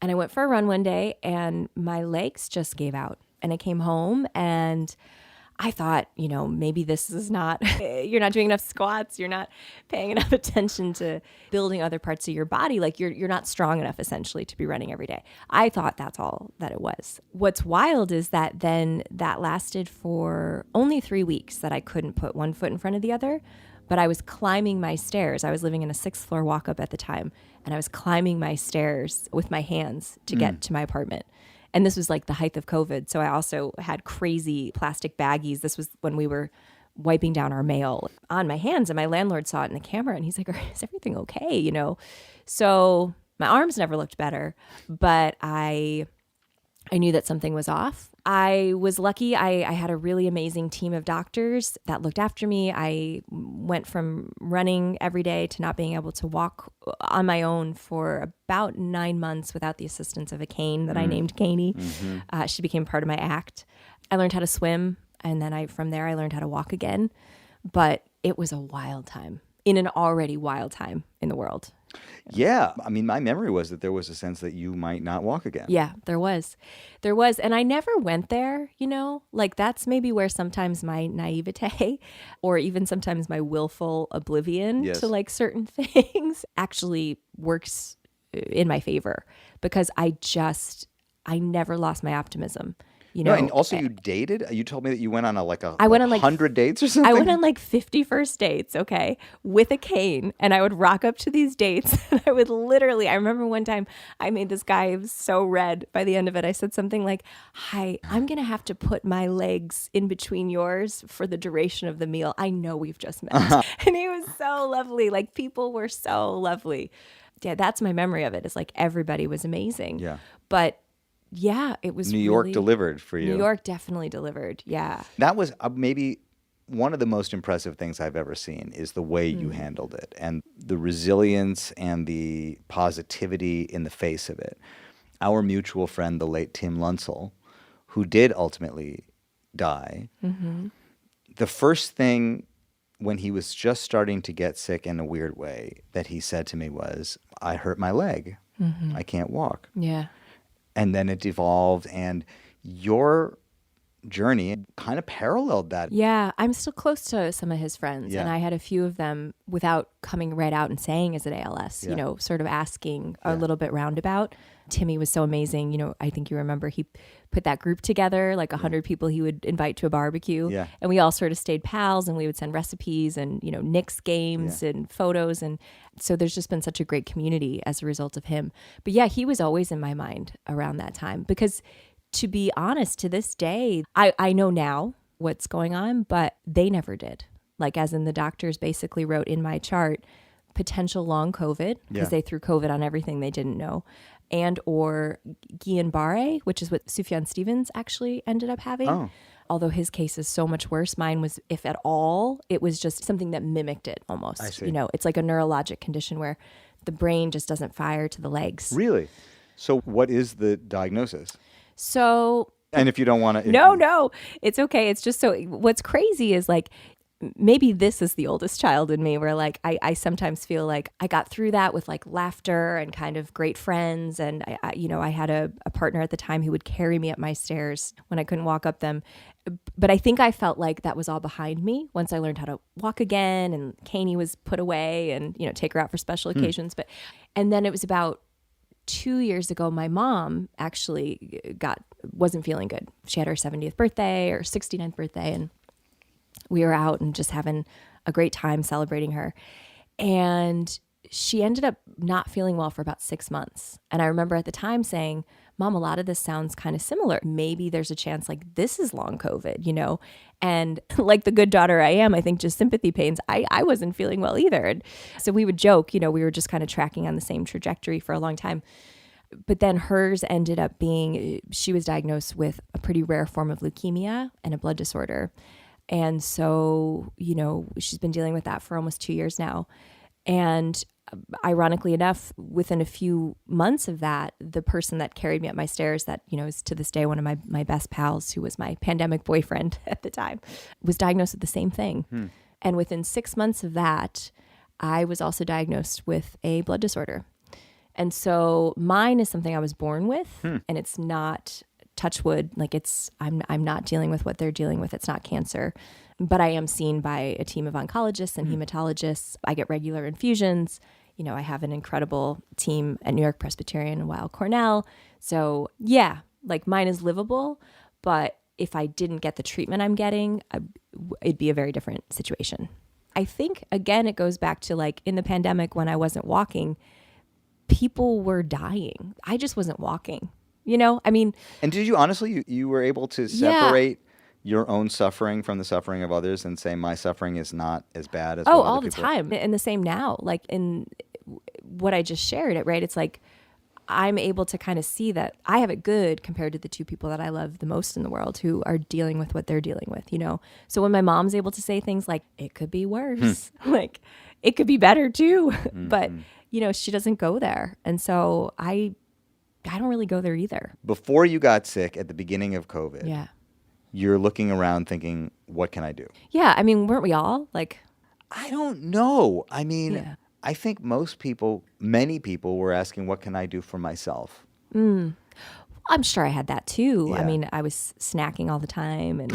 And I went for a run one day and my legs just gave out. And I came home and I thought, maybe this is not, you're not doing enough squats. You're not paying enough attention to building other parts of your body. Like you're not strong enough essentially to be running every day. I thought that's all that it was. What's wild is that then that lasted for only 3 weeks that I couldn't put one foot in front of the other. But I was climbing my stairs. I was living in a 6th floor walk-up at the time. And I was climbing my stairs with my hands to get to my apartment. And this was like the height of COVID. So I also had crazy plastic baggies. This was when we were wiping down our mail on my hands. And my landlord saw it in the camera. And he's like, is everything okay? So my arms never looked better. But I knew that something was off. I was lucky. I had a really amazing team of doctors that looked after me. I went from running every day to not being able to walk on my own for about 9 months without the assistance of a cane that I named Caney. She became part of my act. I learned how to swim, and then from there I learned how to walk again. But it was a wild time, in an already wild time in the world. Yeah. I mean, my memory was that there was a sense that you might not walk again. Yeah, there was. There was. And I never went there, like that's maybe where sometimes my naivete or even sometimes my willful oblivion Yes. to like certain things actually works in my favor because I never lost my optimism. No, and also you dated. You told me that you went on I went on 100 dates or something. I went on like 50 first dates, okay, with a cane. And I would rock up to these dates. And I remember one time I made this guy, he was so red by the end of it. I said something like, "Hi, I'm going to have to put my legs in between yours for the duration of the meal. I know we've just met." And he was so lovely. Like people were so lovely. Yeah, that's my memory of it. It's like everybody was amazing. Yeah. But yeah, it was New York really- delivered for you. New York definitely delivered. Yeah. That was maybe one of the most impressive things I've ever seen is the way you handled it and the resilience and the positivity in the face of it. Our mutual friend, the late Tim Lunsell, who did ultimately die, the first thing when he was just starting to get sick in a weird way that he said to me was, "I hurt my leg. I can't walk." Yeah. And then it devolved, and your journey kind of paralleled that. Yeah, I'm still close to some of his friends, Yeah. and I had a few of them without coming right out and saying, "Is it ALS?" Yeah. Sort of asking a Yeah. little bit roundabout. Timmy was so amazing. I think you remember he put that group together, like 100 people he would invite to a barbecue. Yeah. And we all sort of stayed pals and we would send recipes and, Knicks games and photos. And so there's just been such a great community as a result of him. But yeah, he was always in my mind around that time because to be honest, to this day, I know now what's going on, but they never did. Like as in the doctors basically wrote in my chart, potential long COVID because Yeah. they threw COVID on everything they didn't know. And or Guillain-Barré, which is what Sufjan Stevens actually ended up having. Oh. Although his case is so much worse. Mine was, if at all, it was just something that mimicked it almost. I see. It's like a neurologic condition where the brain just doesn't fire to the legs. Really? So what is the diagnosis? So And if you don't want to... no, it's okay. It's just so what's crazy is like, maybe this is the oldest child in me where like I sometimes feel like I got through that with like laughter and kind of great friends. And I had a partner at the time who would carry me up my stairs when I couldn't walk up them. But I think I felt like that was all behind me once I learned how to walk again and Caney was put away and, take her out for special occasions. And then it was about 2 years ago, my mom actually wasn't feeling good. She had her 70th birthday or 69th birthday and we were out and just having a great time celebrating her. And she ended up not feeling well for about 6 months. And I remember at the time saying, "Mom, a lot of this sounds kind of similar. Maybe there's a chance like this is long COVID, And like the good daughter I am, I think just sympathy pains. I wasn't feeling well either. And so we would joke, we were just kind of tracking on the same trajectory for a long time. But then hers ended up being, she was diagnosed with a pretty rare form of leukemia and a blood disorder. And so, she's been dealing with that for almost 2 years now. And ironically enough, within a few months of that, the person that carried me up my stairs that, is to this day one of my best pals, who was my pandemic boyfriend at the time, was diagnosed with the same thing. And within 6 months of that, I was also diagnosed with a blood disorder. And so mine is something I was born with, and it's not... touch wood, like I'm not dealing with what they're dealing with. It's not cancer, but I am seen by a team of oncologists and hematologists. I get regular infusions. I have an incredible team at New York Presbyterian and Weill Cornell. So yeah, like mine is livable, but if I didn't get the treatment I'm getting, it'd be a very different situation. I think, again, it goes back to like in the pandemic when I wasn't walking, people were dying. I just wasn't walking. And did you honestly, you were able to separate your own suffering from the suffering of others and say my suffering is not as bad as what all other the people... time. And the same now, like in what I just shared it, right? It's like I'm able to kind of see that I have it good compared to the two people that I love the most in the world who are dealing with what they're dealing with, So when my mom's able to say things like, it could be worse, like it could be better too, but she doesn't go there. And so I don't really go there either. Before you got sick at the beginning of COVID, Yeah. you're looking around thinking, what can I do? Yeah. I mean, weren't we all like, I don't know. I mean, Yeah. I think many people were asking, what can I do for myself? I'm sure I had that too. I Yeah. mean, I was snacking all the time, and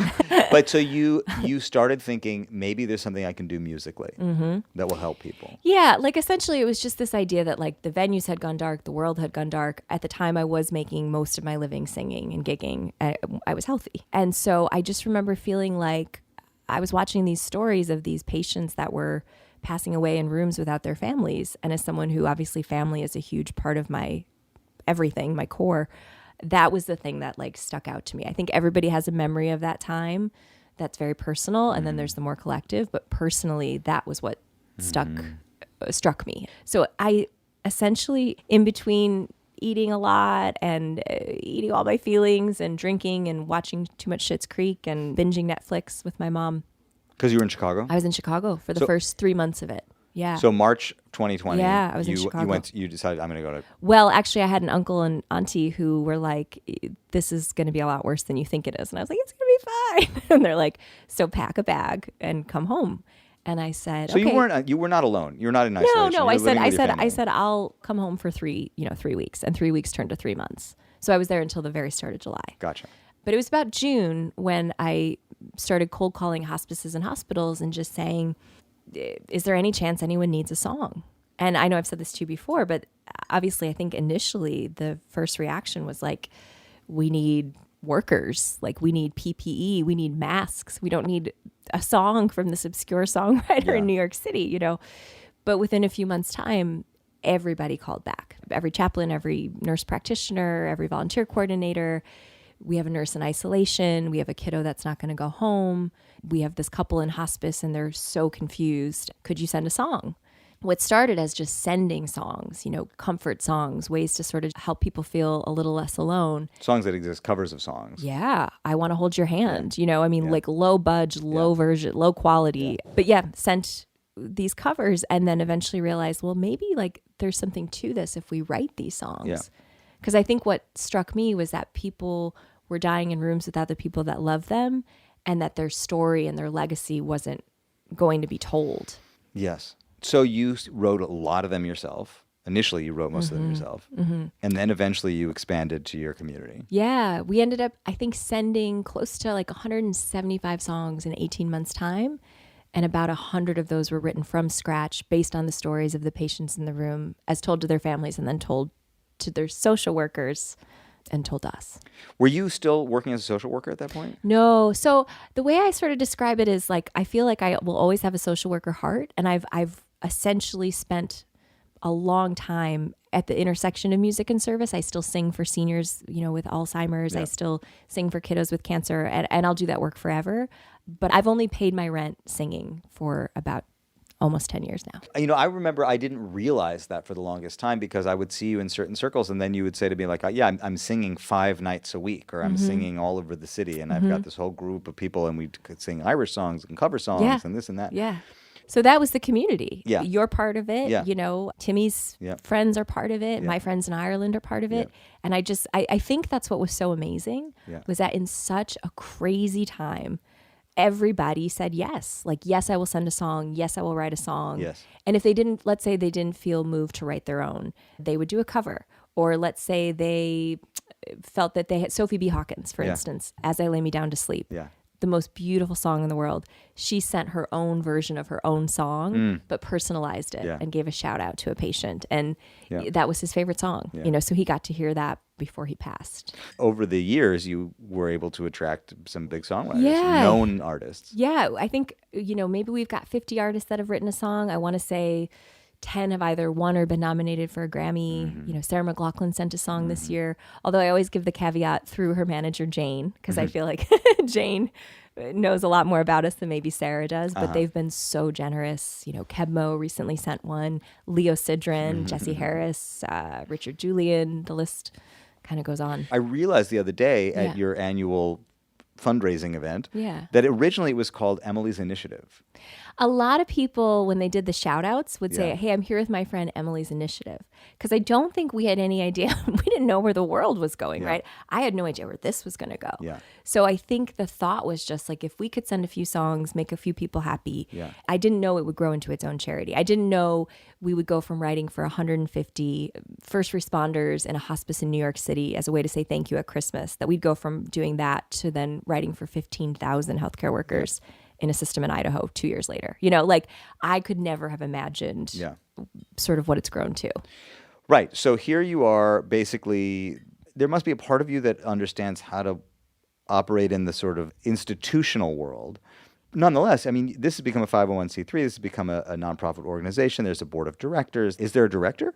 But so you started thinking, maybe there's something I can do musically that will help people. yeah, like essentially it was just this idea that like the venues had gone dark, the world had gone dark. At the time I was making most of my living singing and gigging. I was healthy. And so I just remember feeling like I was watching these stories of these patients that were passing away in rooms without their families. And as someone who obviously family is a huge part of my everything, my core, that was the thing that like stuck out to me. I think everybody has a memory of that time that's very personal, and then there's the more collective, but personally that was what struck me. So I essentially, in between eating a lot and eating all my feelings and drinking and watching too much Schitt's Creek and binging Netflix with my mom, Because you were in Chicago? I was in Chicago for the first 3 months of it. Yeah. So March 2020. Yeah, I was in Chicago. You decided, I'm going to go to... Well, actually, I had an uncle and auntie who were like, this is going to be a lot worse than you think it is. And I was like, it's going to be fine. And they're like, so pack a bag and come home. And I said, So okay. you were not alone. You're not in isolation. No. You were living with your I family. said, I'll come home for 3 weeks. And 3 weeks turned to 3 months. So I was there until the very start of July. Gotcha. But it was about June when I started cold calling hospices and hospitals and just saying, is there any chance anyone needs a song? And I know I've said this to you before, but obviously I think initially the first reaction was like, we need workers, like we need PPE, we need masks. We don't need a song from this obscure songwriter in New York City, you know. But within a few months' time, everybody called back. Every chaplain, every nurse practitioner, every volunteer coordinator. We have a nurse in isolation. We have a kiddo that's not going to go home. We have this couple in hospice and they're so confused. Could you send a song? What started as just sending songs, you know, comfort songs, ways to sort of help people feel a little less alone. Songs that exist, covers of songs. Yeah, I Want to Hold Your Hand. You know, I mean, like low budge, low version, low quality. But yeah, sent these covers and then eventually realized, well, maybe like there's something to this if we write these songs. Yeah. Because I think what struck me was that people were dying in rooms without the people that love them, and that their story and their legacy wasn't going to be told. Yes. So you wrote a lot of them yourself. Initially, you wrote most of them yourself. And then eventually you expanded to your community. Yeah, we ended up, I think, sending close to like 175 songs in 18 months' time. And about 100 of those were written from scratch based on the stories of the patients in the room, as told to their families and then told to their social workers and told us. Were you still working as a social worker at that point? No. So the way I sort of describe it is like, I feel like I will always have a social worker heart. And I've essentially spent a long time at the intersection of music and service. I still sing for seniors, you know, with Alzheimer's. I still sing for kiddos with cancer, and I'll do that work forever. But I've only paid my rent singing for about almost 10 years now. You know, I remember I didn't realize that for the longest time because I would see you in certain circles and then you would say to me like, yeah, I'm singing 5 nights a week or I'm singing all over the city and I've got this whole group of people and we could sing Irish songs and cover songs and this and that. Yeah. So that was the community. Yeah. You're part of it. Yeah. You know, Timmy's friends are part of it. Yeah. My friends in Ireland are part of it. And I think that's what was so amazing was that in such a crazy time, everybody said yes. Like, yes, I will send a song. Yes, I will write a song. Yes. And if they didn't, let's say they didn't feel moved to write their own, they would do a cover. Or let's say they felt that they had Sophie B. Hawkins, for instance, As I Lay Me Down to Sleep. Yeah. The most beautiful song in the world. She sent her own version of her own song, but personalized it and gave a shout out to a patient. And that was his favorite song, you know, so he got to hear that before he passed. Over the years, you were able to attract some big songwriters, Yeah. known artists. Yeah, I think, you know, maybe we've got 50 artists that have written a song. I want to say 10 have either won or been nominated for a Grammy. You know, Sarah McLachlan sent a song this year, although I always give the caveat through her manager, Jane, because I feel like Jane knows a lot more about us than maybe Sarah does, but they've been so generous. You know, Kebmo recently sent one, Leo Sidran, Jesse Harris, Richard Julian, the list kind of goes on. I realized the other day at your annual fundraising event Yeah. that originally it was called Emily's Initiative. A lot of people, when they did the shout outs, would say, Yeah. hey, I'm here with my friend Emily's initiative. Because I don't think we had any idea. We didn't know where the world was going, right? I had no idea where this was going to go. Yeah. So I think the thought was just like, if we could send a few songs, make a few people happy. Yeah. I didn't know it would grow into its own charity. I didn't know we would go from writing for 150 first responders in a hospice in New York City as a way to say thank you at Christmas, that we'd go from doing that to then writing for 15,000 healthcare workers in a system in Idaho 2 years later. You know, like I could never have imagined sort of what it's grown to. Right. So here you are, basically, there must be a part of you that understands how to operate in the sort of institutional world. Nonetheless, I mean, this has become a 501c3. This has become a nonprofit organization. There's a board of directors. Is there a director?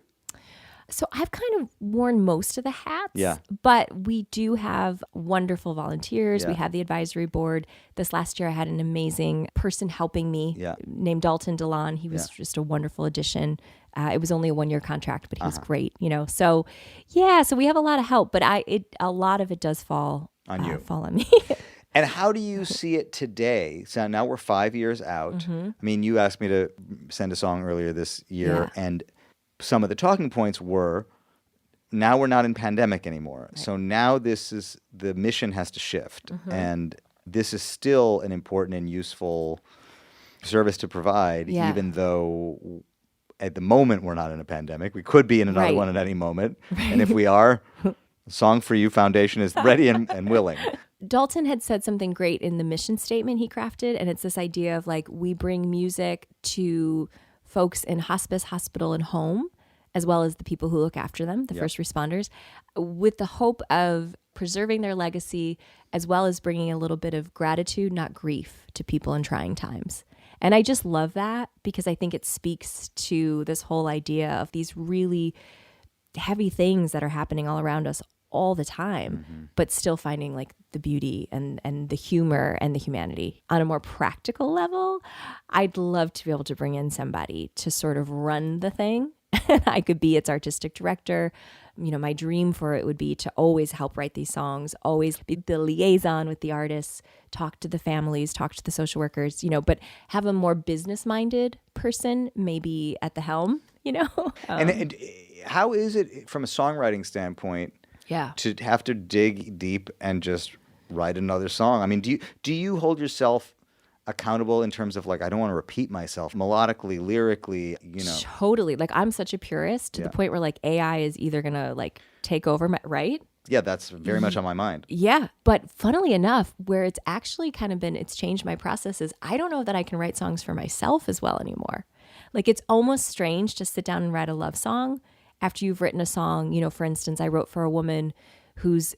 So I've kind of worn most of the hats, Yeah. but we do have wonderful volunteers. Yeah. We have the advisory board. This last year I had an amazing person helping me named Dalton DeLon. He was just a wonderful addition. It was only a 1-year contract, but he was great, you know? So so we have a lot of help, but a lot of it does fall On you. Fall on me. And how do you see it today? So now we're 5 years out. I mean, you asked me to send a song earlier this year, and some of the talking points were, now we're not in pandemic anymore. Right. So now the mission has to shift. And this is still an important and useful service to provide, even though at the moment we're not in a pandemic. We could be in another one at any moment. And if we are, Song for You Foundation is ready and willing. Dalton had said something great in the mission statement he crafted, and it's this idea of like, we bring music to folks in hospice, hospital, and home, as well as the people who look after them, the first responders, with the hope of preserving their legacy, as well as bringing a little bit of gratitude, not grief, to people in trying times. And I just love that because I think it speaks to this whole idea of these really heavy things that are happening all around us all the time, but still finding like the beauty and the humor and the humanity. On a more practical level, I'd love to be able to bring in somebody to sort of run the thing. I could be its artistic director. You know, my dream for it would be to always help write these songs, always be the liaison with the artists, talk to the families, talk to the social workers, you know, but have a more business-minded person maybe at the helm, you know? And how is it from a songwriting standpoint to have to dig deep and just write another song? I mean, do you hold yourself accountable in terms of like, I don't want to repeat myself melodically, lyrically, you know? Totally. Like I'm such a purist to the point where like AI is either going to like take over my, right? Yeah, that's very much on my mind. Yeah. But funnily enough, where it's actually kind of it's changed my process is I don't know that I can write songs for myself as well anymore. Like it's almost strange to sit down and write a love song after you've written a song. You know, for instance, I wrote for a woman whose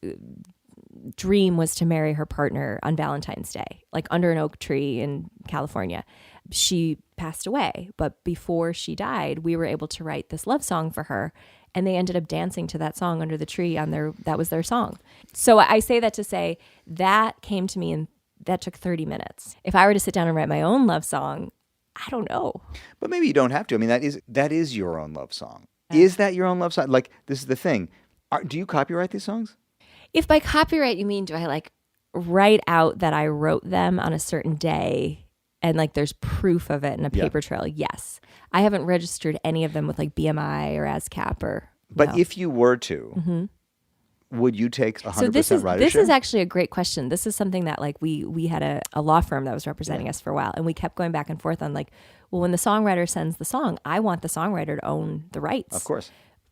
dream was to marry her partner on Valentine's Day, like under an oak tree in California. She passed away, but before she died, we were able to write this love song for her, and they ended up dancing to that song under the tree that was their song. So I say that to say that came to me and that took 30 minutes. If I were to sit down and write my own love song, I don't know. But maybe you don't have to. I mean, that is your own love song. Is that your own love song? Like, this is the thing. Do you copyright these songs? If by copyright you mean, do I like write out that I wrote them on a certain day and like there's proof of it in a paper trail? Yes. I haven't registered any of them with like BMI or ASCAP or. But no. if you were to, would you take 100% So this ridership? is actually a great question. This is something that like we had a law firm that was representing us for a while, and we kept going back and forth on like, well, when the songwriter sends the song, I want the songwriter to own the rights. Of course.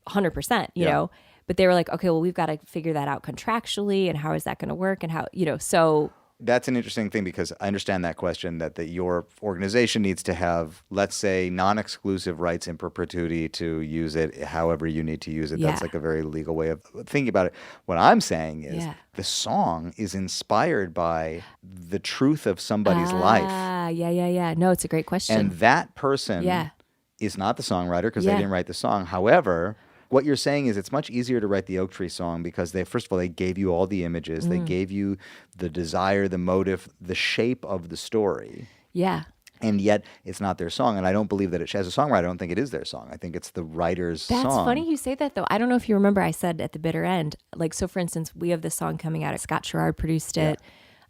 100%, you know. But they were like, okay, well, we've got to figure that out contractually, and how is that going to work, and how, you know, so. That's an interesting thing because I understand that question that your organization needs to have, let's say, non-exclusive rights in perpetuity to use it however you need to use it. That's like a very legal way of thinking about it. What I'm saying is the song is inspired by the truth of somebody's life. Yeah. No, it's a great question. And that person is not the songwriter because they didn't write the song. However, what you're saying is it's much easier to write the Oak Tree song because first of all, they gave you all the images. They gave you the desire, the motive, the shape of the story. Yeah. And yet it's not their song. And I don't believe that as a songwriter, I don't think it is their song. I think it's the writer's song. That's funny you say that, though. I don't know if you remember I said at the bitter end, like, so for instance, we have this song coming out. Scott Sherrard produced it.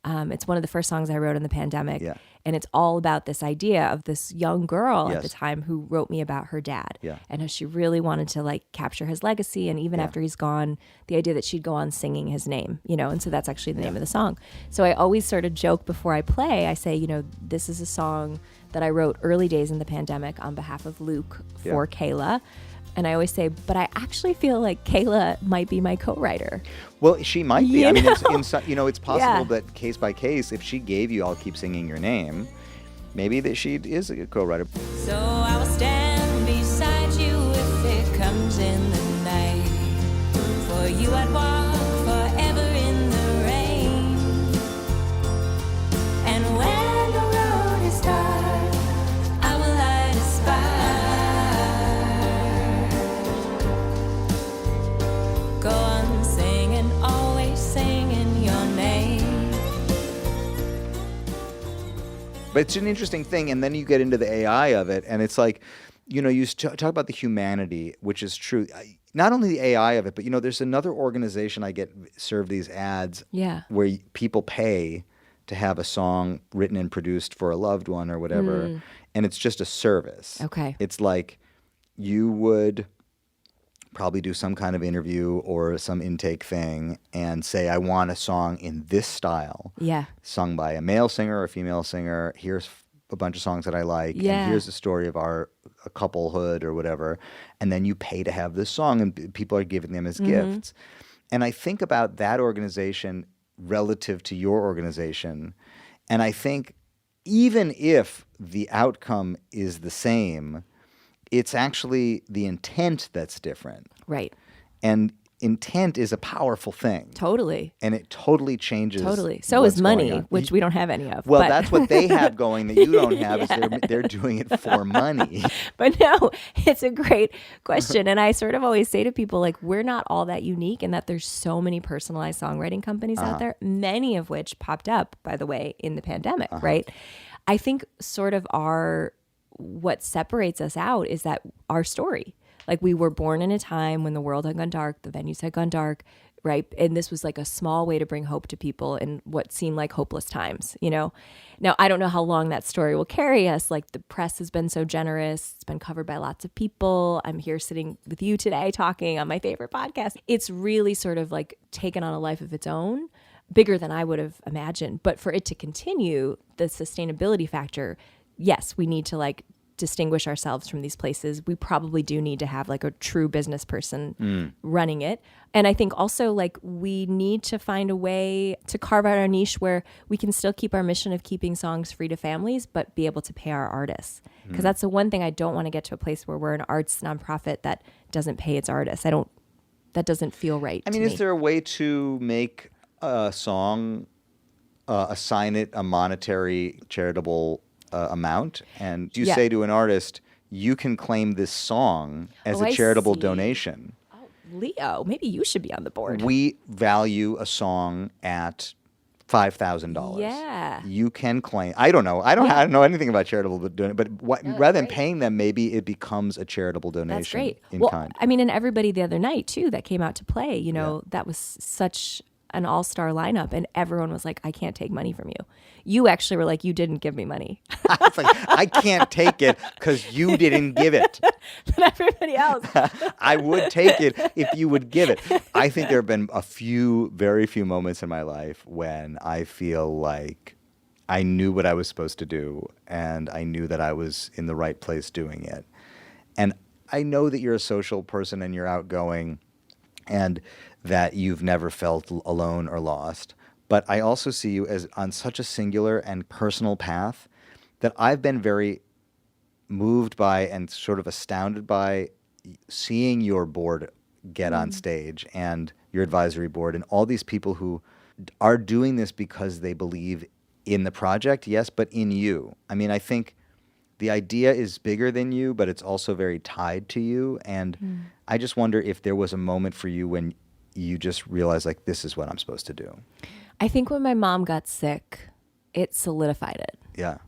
It's one of the first songs I wrote in the pandemic. Yeah. And it's all about this idea of this young girl Yes. at the time who wrote me about her dad. Yeah. And how she really wanted to like capture his legacy. And even after he's gone, the idea that she'd go on singing his name, you know, and so that's actually the name of the song. So I always sort of joke before I play, I say, you know, this is a song that I wrote early days in the pandemic on behalf of Luke for Kayla. And I always say, but I actually feel like Kayla might be my co-writer. Well, she might be. You I mean, know? it's possible Yeah. that case by case, if she gave you "I'll Keep Singing Your Name," maybe that she is a co-writer. So I will stand beside you if it comes in the night. For you I'd walk forever in the rain. And when the road is dark, I will light a spark. Go on singing, always singing your name. But it's an interesting thing, and then you get into the AI of it, and it's like, you know, you talk about the humanity, which is true. Not only the AI of it, but, you know, there's another organization I get served these ads where people pay to have a song written and produced for a loved one or whatever, and it's just a service. Okay. It's like you would probably do some kind of interview or some intake thing and say, I want a song in this style. Yeah. Sung by a male singer or a female singer. Here's a bunch of songs that I like. Yeah. And here's the story of our couplehood or whatever. And then you pay to have this song and people are giving them as gifts. And I think about that organization relative to your organization. And I think even if the outcome is the same, it's actually the intent that's different. Right. And intent is a powerful thing. Totally. And it totally changes. Totally. So what's is money, going on. which we don't have any of. Well, but. that's what they have going that you don't have is they're doing it for money. But no, it's a great question. And I sort of always say to people, like, we're not all that unique in that there's so many personalized songwriting companies out there, many of which popped up, by the way, in the pandemic, right? I think sort of what separates us out is that our story. Like, we were born in a time when the world had gone dark, the venues had gone dark, right? And this was like a small way to bring hope to people in what seemed like hopeless times, you know? Now, I don't know how long that story will carry us. Like, the press has been so generous. It's been covered by lots of people. I'm here sitting with you today talking on my favorite podcast. It's really sort of like taken on a life of its own, bigger than I would have imagined. But for it to continue, the sustainability factor, yes, we need to like distinguish ourselves from these places. We probably do need to have like a true business person running it. And I think also like we need to find a way to carve out our niche where we can still keep our mission of keeping songs free to families, but be able to pay our artists. Because that's the one thing I don't want to get to a place where we're an arts nonprofit that doesn't pay its artists. That doesn't feel right. I mean, is there a way to make a song, assign it a monetary charitable amount, and do you say to an artist, you can claim this song as a charitable donation? Oh, Leo, maybe you should be on the board. We value a song at $5,000. Yeah. You can claim. I don't know. I don't know anything about charitable donation, but rather than paying them, maybe it becomes a charitable donation. That's great. In Well, kind. I mean, and everybody the other night too that came out to play, you know, that was such an all-star lineup, and everyone was like, I can't take money from you. You actually were like, you didn't give me money. It's like, I can't take it because you didn't give it. But everybody else. I would take it if you would give it. I think there have been very few moments in my life when I feel like I knew what I was supposed to do and I knew that I was in the right place doing it. And I know that you're a social person and you're outgoing and that you've never felt alone or lost. But I also see you as on such a singular and personal path that I've been very moved by and sort of astounded by seeing your board get on stage and your advisory board and all these people who are doing this because they believe in the project, yes, but in you. I mean, I think the idea is bigger than you, but it's also very tied to you. And I just wonder if there was a moment for you when you just realized, like, this is what I'm supposed to do. I think when my mom got sick, it solidified it. Yeah.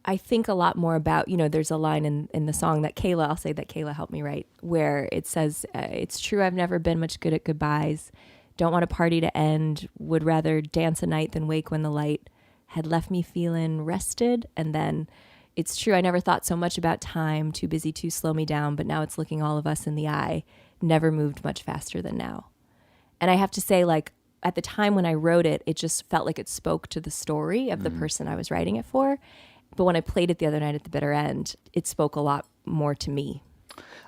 I think a lot more about, you know, there's a line in the song that Kayla helped me write, where it says, it's true I've never been much good at goodbyes. don't want a party to end, would rather dance a night than wake when the light had left me feeling rested. And then it's true, I never thought so much about time, too busy to slow me down, but now it's looking all of us in the eye, never moved much faster than now. And I have to say, like, at the time when I wrote it, it just felt like it spoke to the story of the person I was writing it for. But when I played it the other night at the bitter end, it spoke a lot more to me.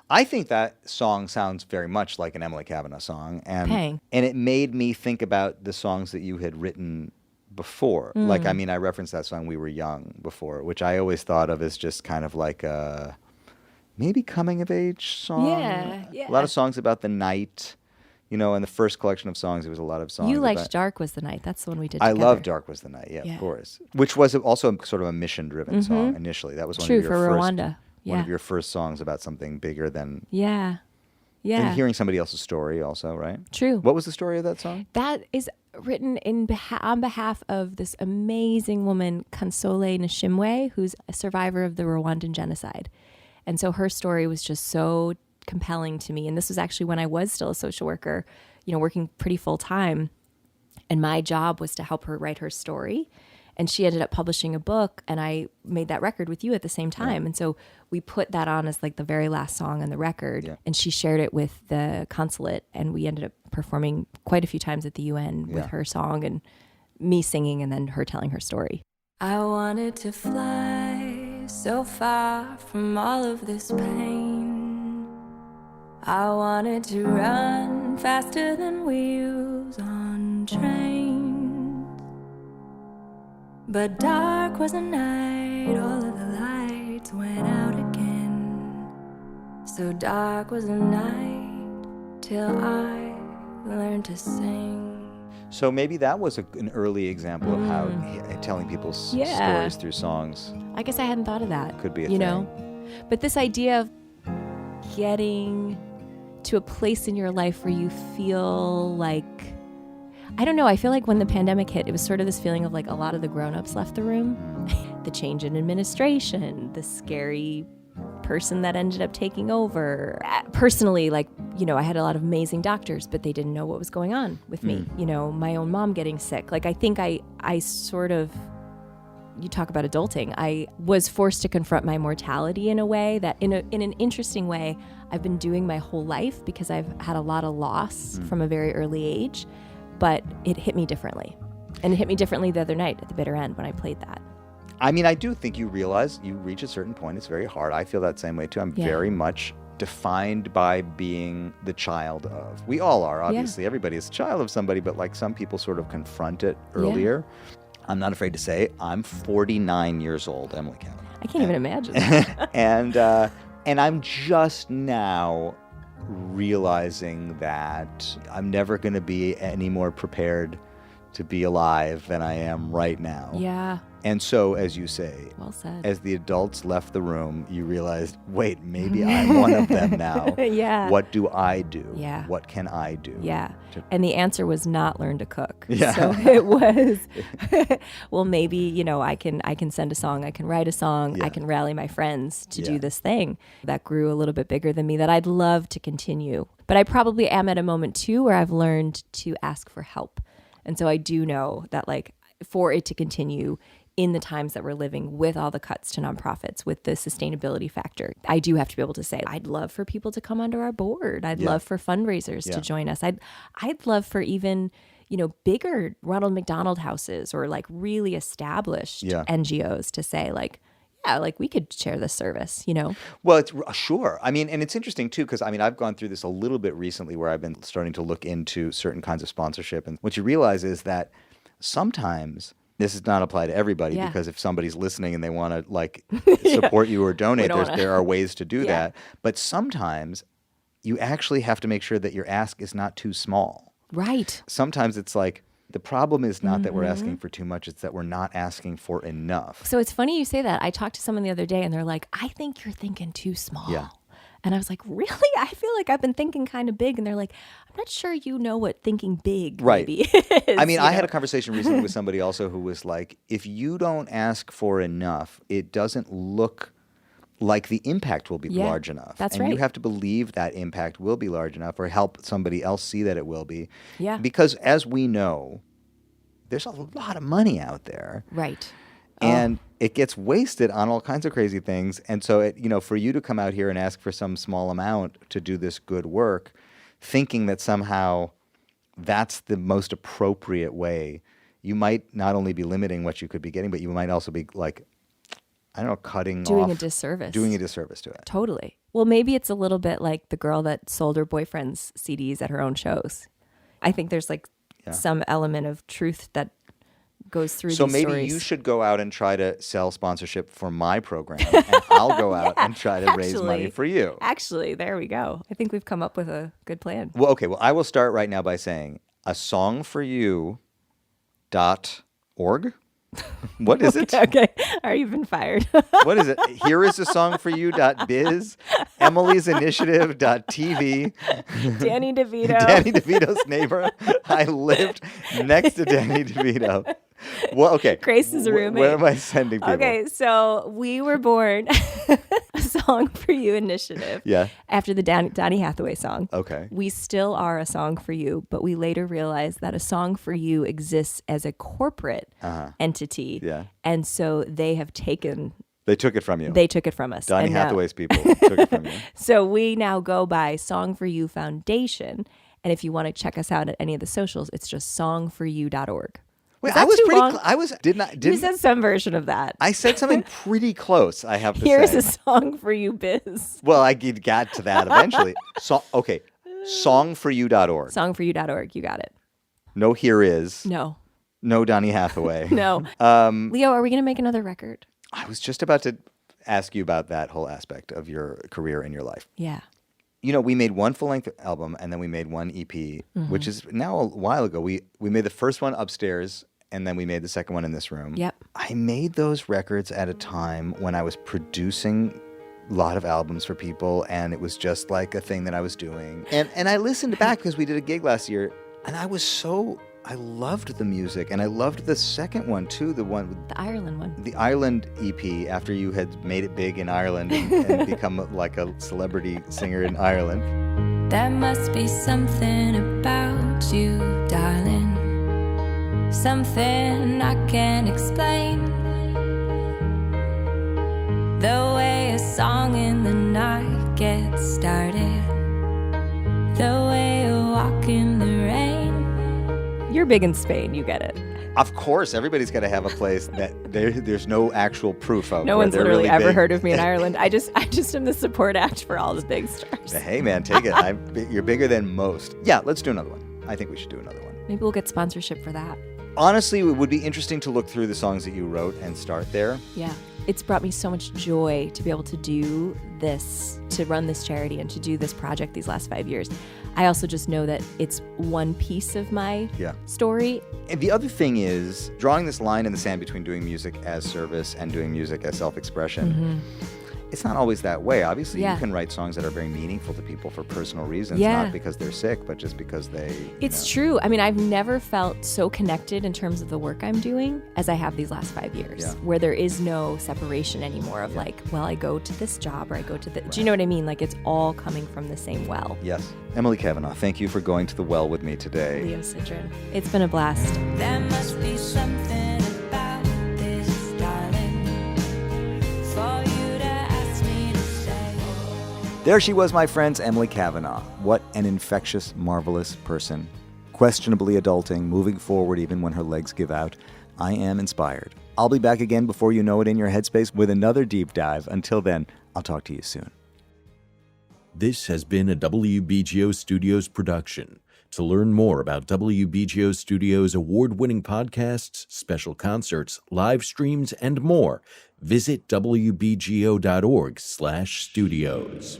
I think that song sounds very much like an Emily Cavanagh song. Pang. And it made me think about the songs that you had written before. Like, I mean, I referenced that song We Were Young before, which I always thought of as just kind of like a maybe coming of age song. Yeah. A lot of songs about the night. You know, in the first collection of songs, there was a lot of songs. You liked about, Dark Was the Night. That's the one we did I together. love Dark Was the Night, yeah, of course. Which was also sort of a mission-driven song initially. That was one True, of your for first, Rwanda. one of your first songs about something bigger than... Yeah. And hearing somebody else's story also, right? True. What was the story of that song? That is written on behalf of this amazing woman, Kansole Nishimwe, who's a survivor of the Rwandan genocide. And so her story was just so compelling to me. And this was actually when I was still a social worker, you know, working pretty full time. And my job was to help her write her story. And she ended up publishing a book, and I made that record with you at the same time. Yeah. And so we put that on as like the very last song on the record. Yeah. And she shared it with the consulate, and we ended up performing quite a few times at the UN with her song and me singing and then her telling her story. I wanted to fly so far from all of this pain. I wanted to run faster than wheels on trains. But dark was the night, all of the lights went out again. So dark was the night till I learned to sing. So maybe that was an early example of how telling people's stories through songs. I guess I hadn't thought of that. Could be a you thing. know? But this idea of getting to a place in your life where you feel like, I don't know, I feel like when the pandemic hit, it was sort of this feeling of like a lot of the grown-ups left the room. The change in administration, the scary person that ended up taking over. Personally, like, you know, I had a lot of amazing doctors, but they didn't know what was going on with me. You know, my own mom getting sick. Like, I think I sort of, you talk about adulting, I was forced to confront my mortality in a way that, in an interesting way, I've been doing my whole life because I've had a lot of loss from a very early age. But it hit me differently. And it hit me differently the other night at the bitter end when I played that. I mean, I do think you realize you reach a certain point. It's very hard. I feel that same way too. I'm very much defined by being the child of. We all are, obviously. Yeah. Everybody is a child of somebody, but like some people sort of confront it earlier. Yeah. I'm not afraid to say I'm 49 years old, Emily Cavanagh. I can't even imagine that. And I'm just now realizing that I'm never going to be any more prepared to be alive than I am right now. Yeah. And so, as you say, well said. As the adults left the room, you realized, wait, maybe I'm one of them now. Yeah. What do I do? Yeah. What can I do? Yeah. And the answer was not learn to cook. Yeah. So it was, well, maybe, you know, I can send a song, I can write a song, I can rally my friends to do this thing that grew a little bit bigger than me that I'd love to continue. But I probably am at a moment too where I've learned to ask for help. And so I do know that, like, for it to continue in the times that we're living with all the cuts to nonprofits, with the sustainability factor, I do have to be able to say, I'd love for people to come onto our board. I'd love for fundraisers to join us. I'd love for even, you know, bigger Ronald McDonald houses or like really established NGOs to say, like, yeah, like we could share this service, you know? Well, it's sure. I mean, and it's interesting too, because I mean, I've gone through this a little bit recently where I've been starting to look into certain kinds of sponsorship. And what you realize is that sometimes this does not apply to everybody because if somebody's listening and they want to like support you or donate, there are ways to do that. But sometimes you actually have to make sure that your ask is not too small. Right. Sometimes it's like, the problem is not that we're asking for too much, it's that we're not asking for enough. So it's funny you say that. I talked to someone the other day and they're like, I think you're thinking too small. Yeah. And I was like, really? I feel like I've been thinking kind of big. And they're like, I'm not sure you know what thinking big maybe is. I mean, I had a conversation recently with somebody also who was like, if you don't ask for enough, it doesn't look like the impact will be Yeah, large enough. that's and you right. have to believe that impact will be large enough or help somebody else see that it will be. Yeah. Because as we know, there's a lot of money out there. Right. And it gets wasted on all kinds of crazy things. And so, for you to come out here and ask for some small amount to do this good work, thinking that somehow that's the most appropriate way, you might not only be limiting what you could be getting, but you might also be like, I don't know, Doing off. a disservice. Doing a disservice to it. Totally. Well, maybe it's a little bit like the girl that sold her boyfriend's CDs at her own shows. I think there's like some element of truth that goes through So these maybe stories. you should go out and try to sell sponsorship for my program, and I'll go out and try to raise money for you. Actually, there we go. I think we've come up with a good plan. Well, okay. Well, I will start right now by saying asongforyou.org. What is it? Okay. Are you been fired? What is it? Here is a song for you.biz, Emily'sInitiative.tv. Danny DeVito. Danny DeVito's neighbor. I lived next to Danny DeVito. Well, okay. Grace is a roommate. Where am I sending people? Okay, so we were born a Song for You initiative. Yeah. After the Donny Hathaway song. Okay. We still are a Song for You, but we later realized that a Song for You exists as a corporate entity. Yeah. And so they have taken, They took it from you. they took it from us. Donny And now- Hathaway's people took it from you. So we now go by Song for You Foundation. And if you want to check us out at any of the socials, it's just songforyou.org. Wait, that I was too pretty. long? Didn't You said some version of that. I said something pretty close. I have to Here's say. a Song for You biz. Well, I got to that eventually. Okay, songforyou.org. Songforyou.org. You got it. No, here is No. no Donny Hathaway. No. Leo, are we going to make another record? I was just about to ask you about that whole aspect of your career and your life. Yeah. We made one full-length album and then we made one EP, which is now a while ago. We made the first one upstairs and then we made the second one in this room. Yep. I made those records at a time when I was producing a lot of albums for people and it was just like a thing that I was doing. And I listened back because we did a gig last year and I loved the music and I loved the second one too, the one with The Ireland one. the Ireland EP after you had made it big in Ireland and become like a celebrity singer in Ireland. There must be something about you, darling. Something I can't explain. The way a song in the night gets started. The way you walk in the rain. You're big in Spain. You get it. Of course, everybody's got to have a place that there's no actual proof of. No where one's they're literally really ever big. heard of me in Ireland. I just am the support act for all the big stars. Hey man, take it. You're bigger than most. Yeah, let's do another one. I think we should do another one. Maybe we'll get sponsorship for that. Honestly, it would be interesting to look through the songs that you wrote and start there. Yeah. It's brought me so much joy to be able to do this, to run this charity and to do this project these last 5 years. I also just know that it's one piece of my story. And the other thing is drawing this line in the sand between doing music as service and doing music as self-expression. Mm-hmm. It's not always that way. Obviously, Yeah. you can write songs that are very meaningful to people for personal reasons, Yeah. not because they're sick, but just because they... It's true. I mean, I've never felt so connected in terms of the work I'm doing as I have these last 5 years, Yeah. where there is no separation anymore of like, well, I go to this job or I go to the... Do you know what I mean? Like, it's all coming from the same well. Yes. Emily Cavanagh, thank you for going to the well with me today. Leo Citron. It's been a blast. There must be something about this, darling, for you to ask me to say. There she was, my friends, Emily Cavanagh. What an infectious, marvelous person. Questionably adulting, moving forward even when her legs give out. I am inspired. I'll be back again before you know it in your headspace with another deep dive. Until then, I'll talk to you soon. This has been a WBGO Studios production. To learn more about WBGO Studios' award-winning podcasts, special concerts, live streams, and more, visit wbgo.org/studios.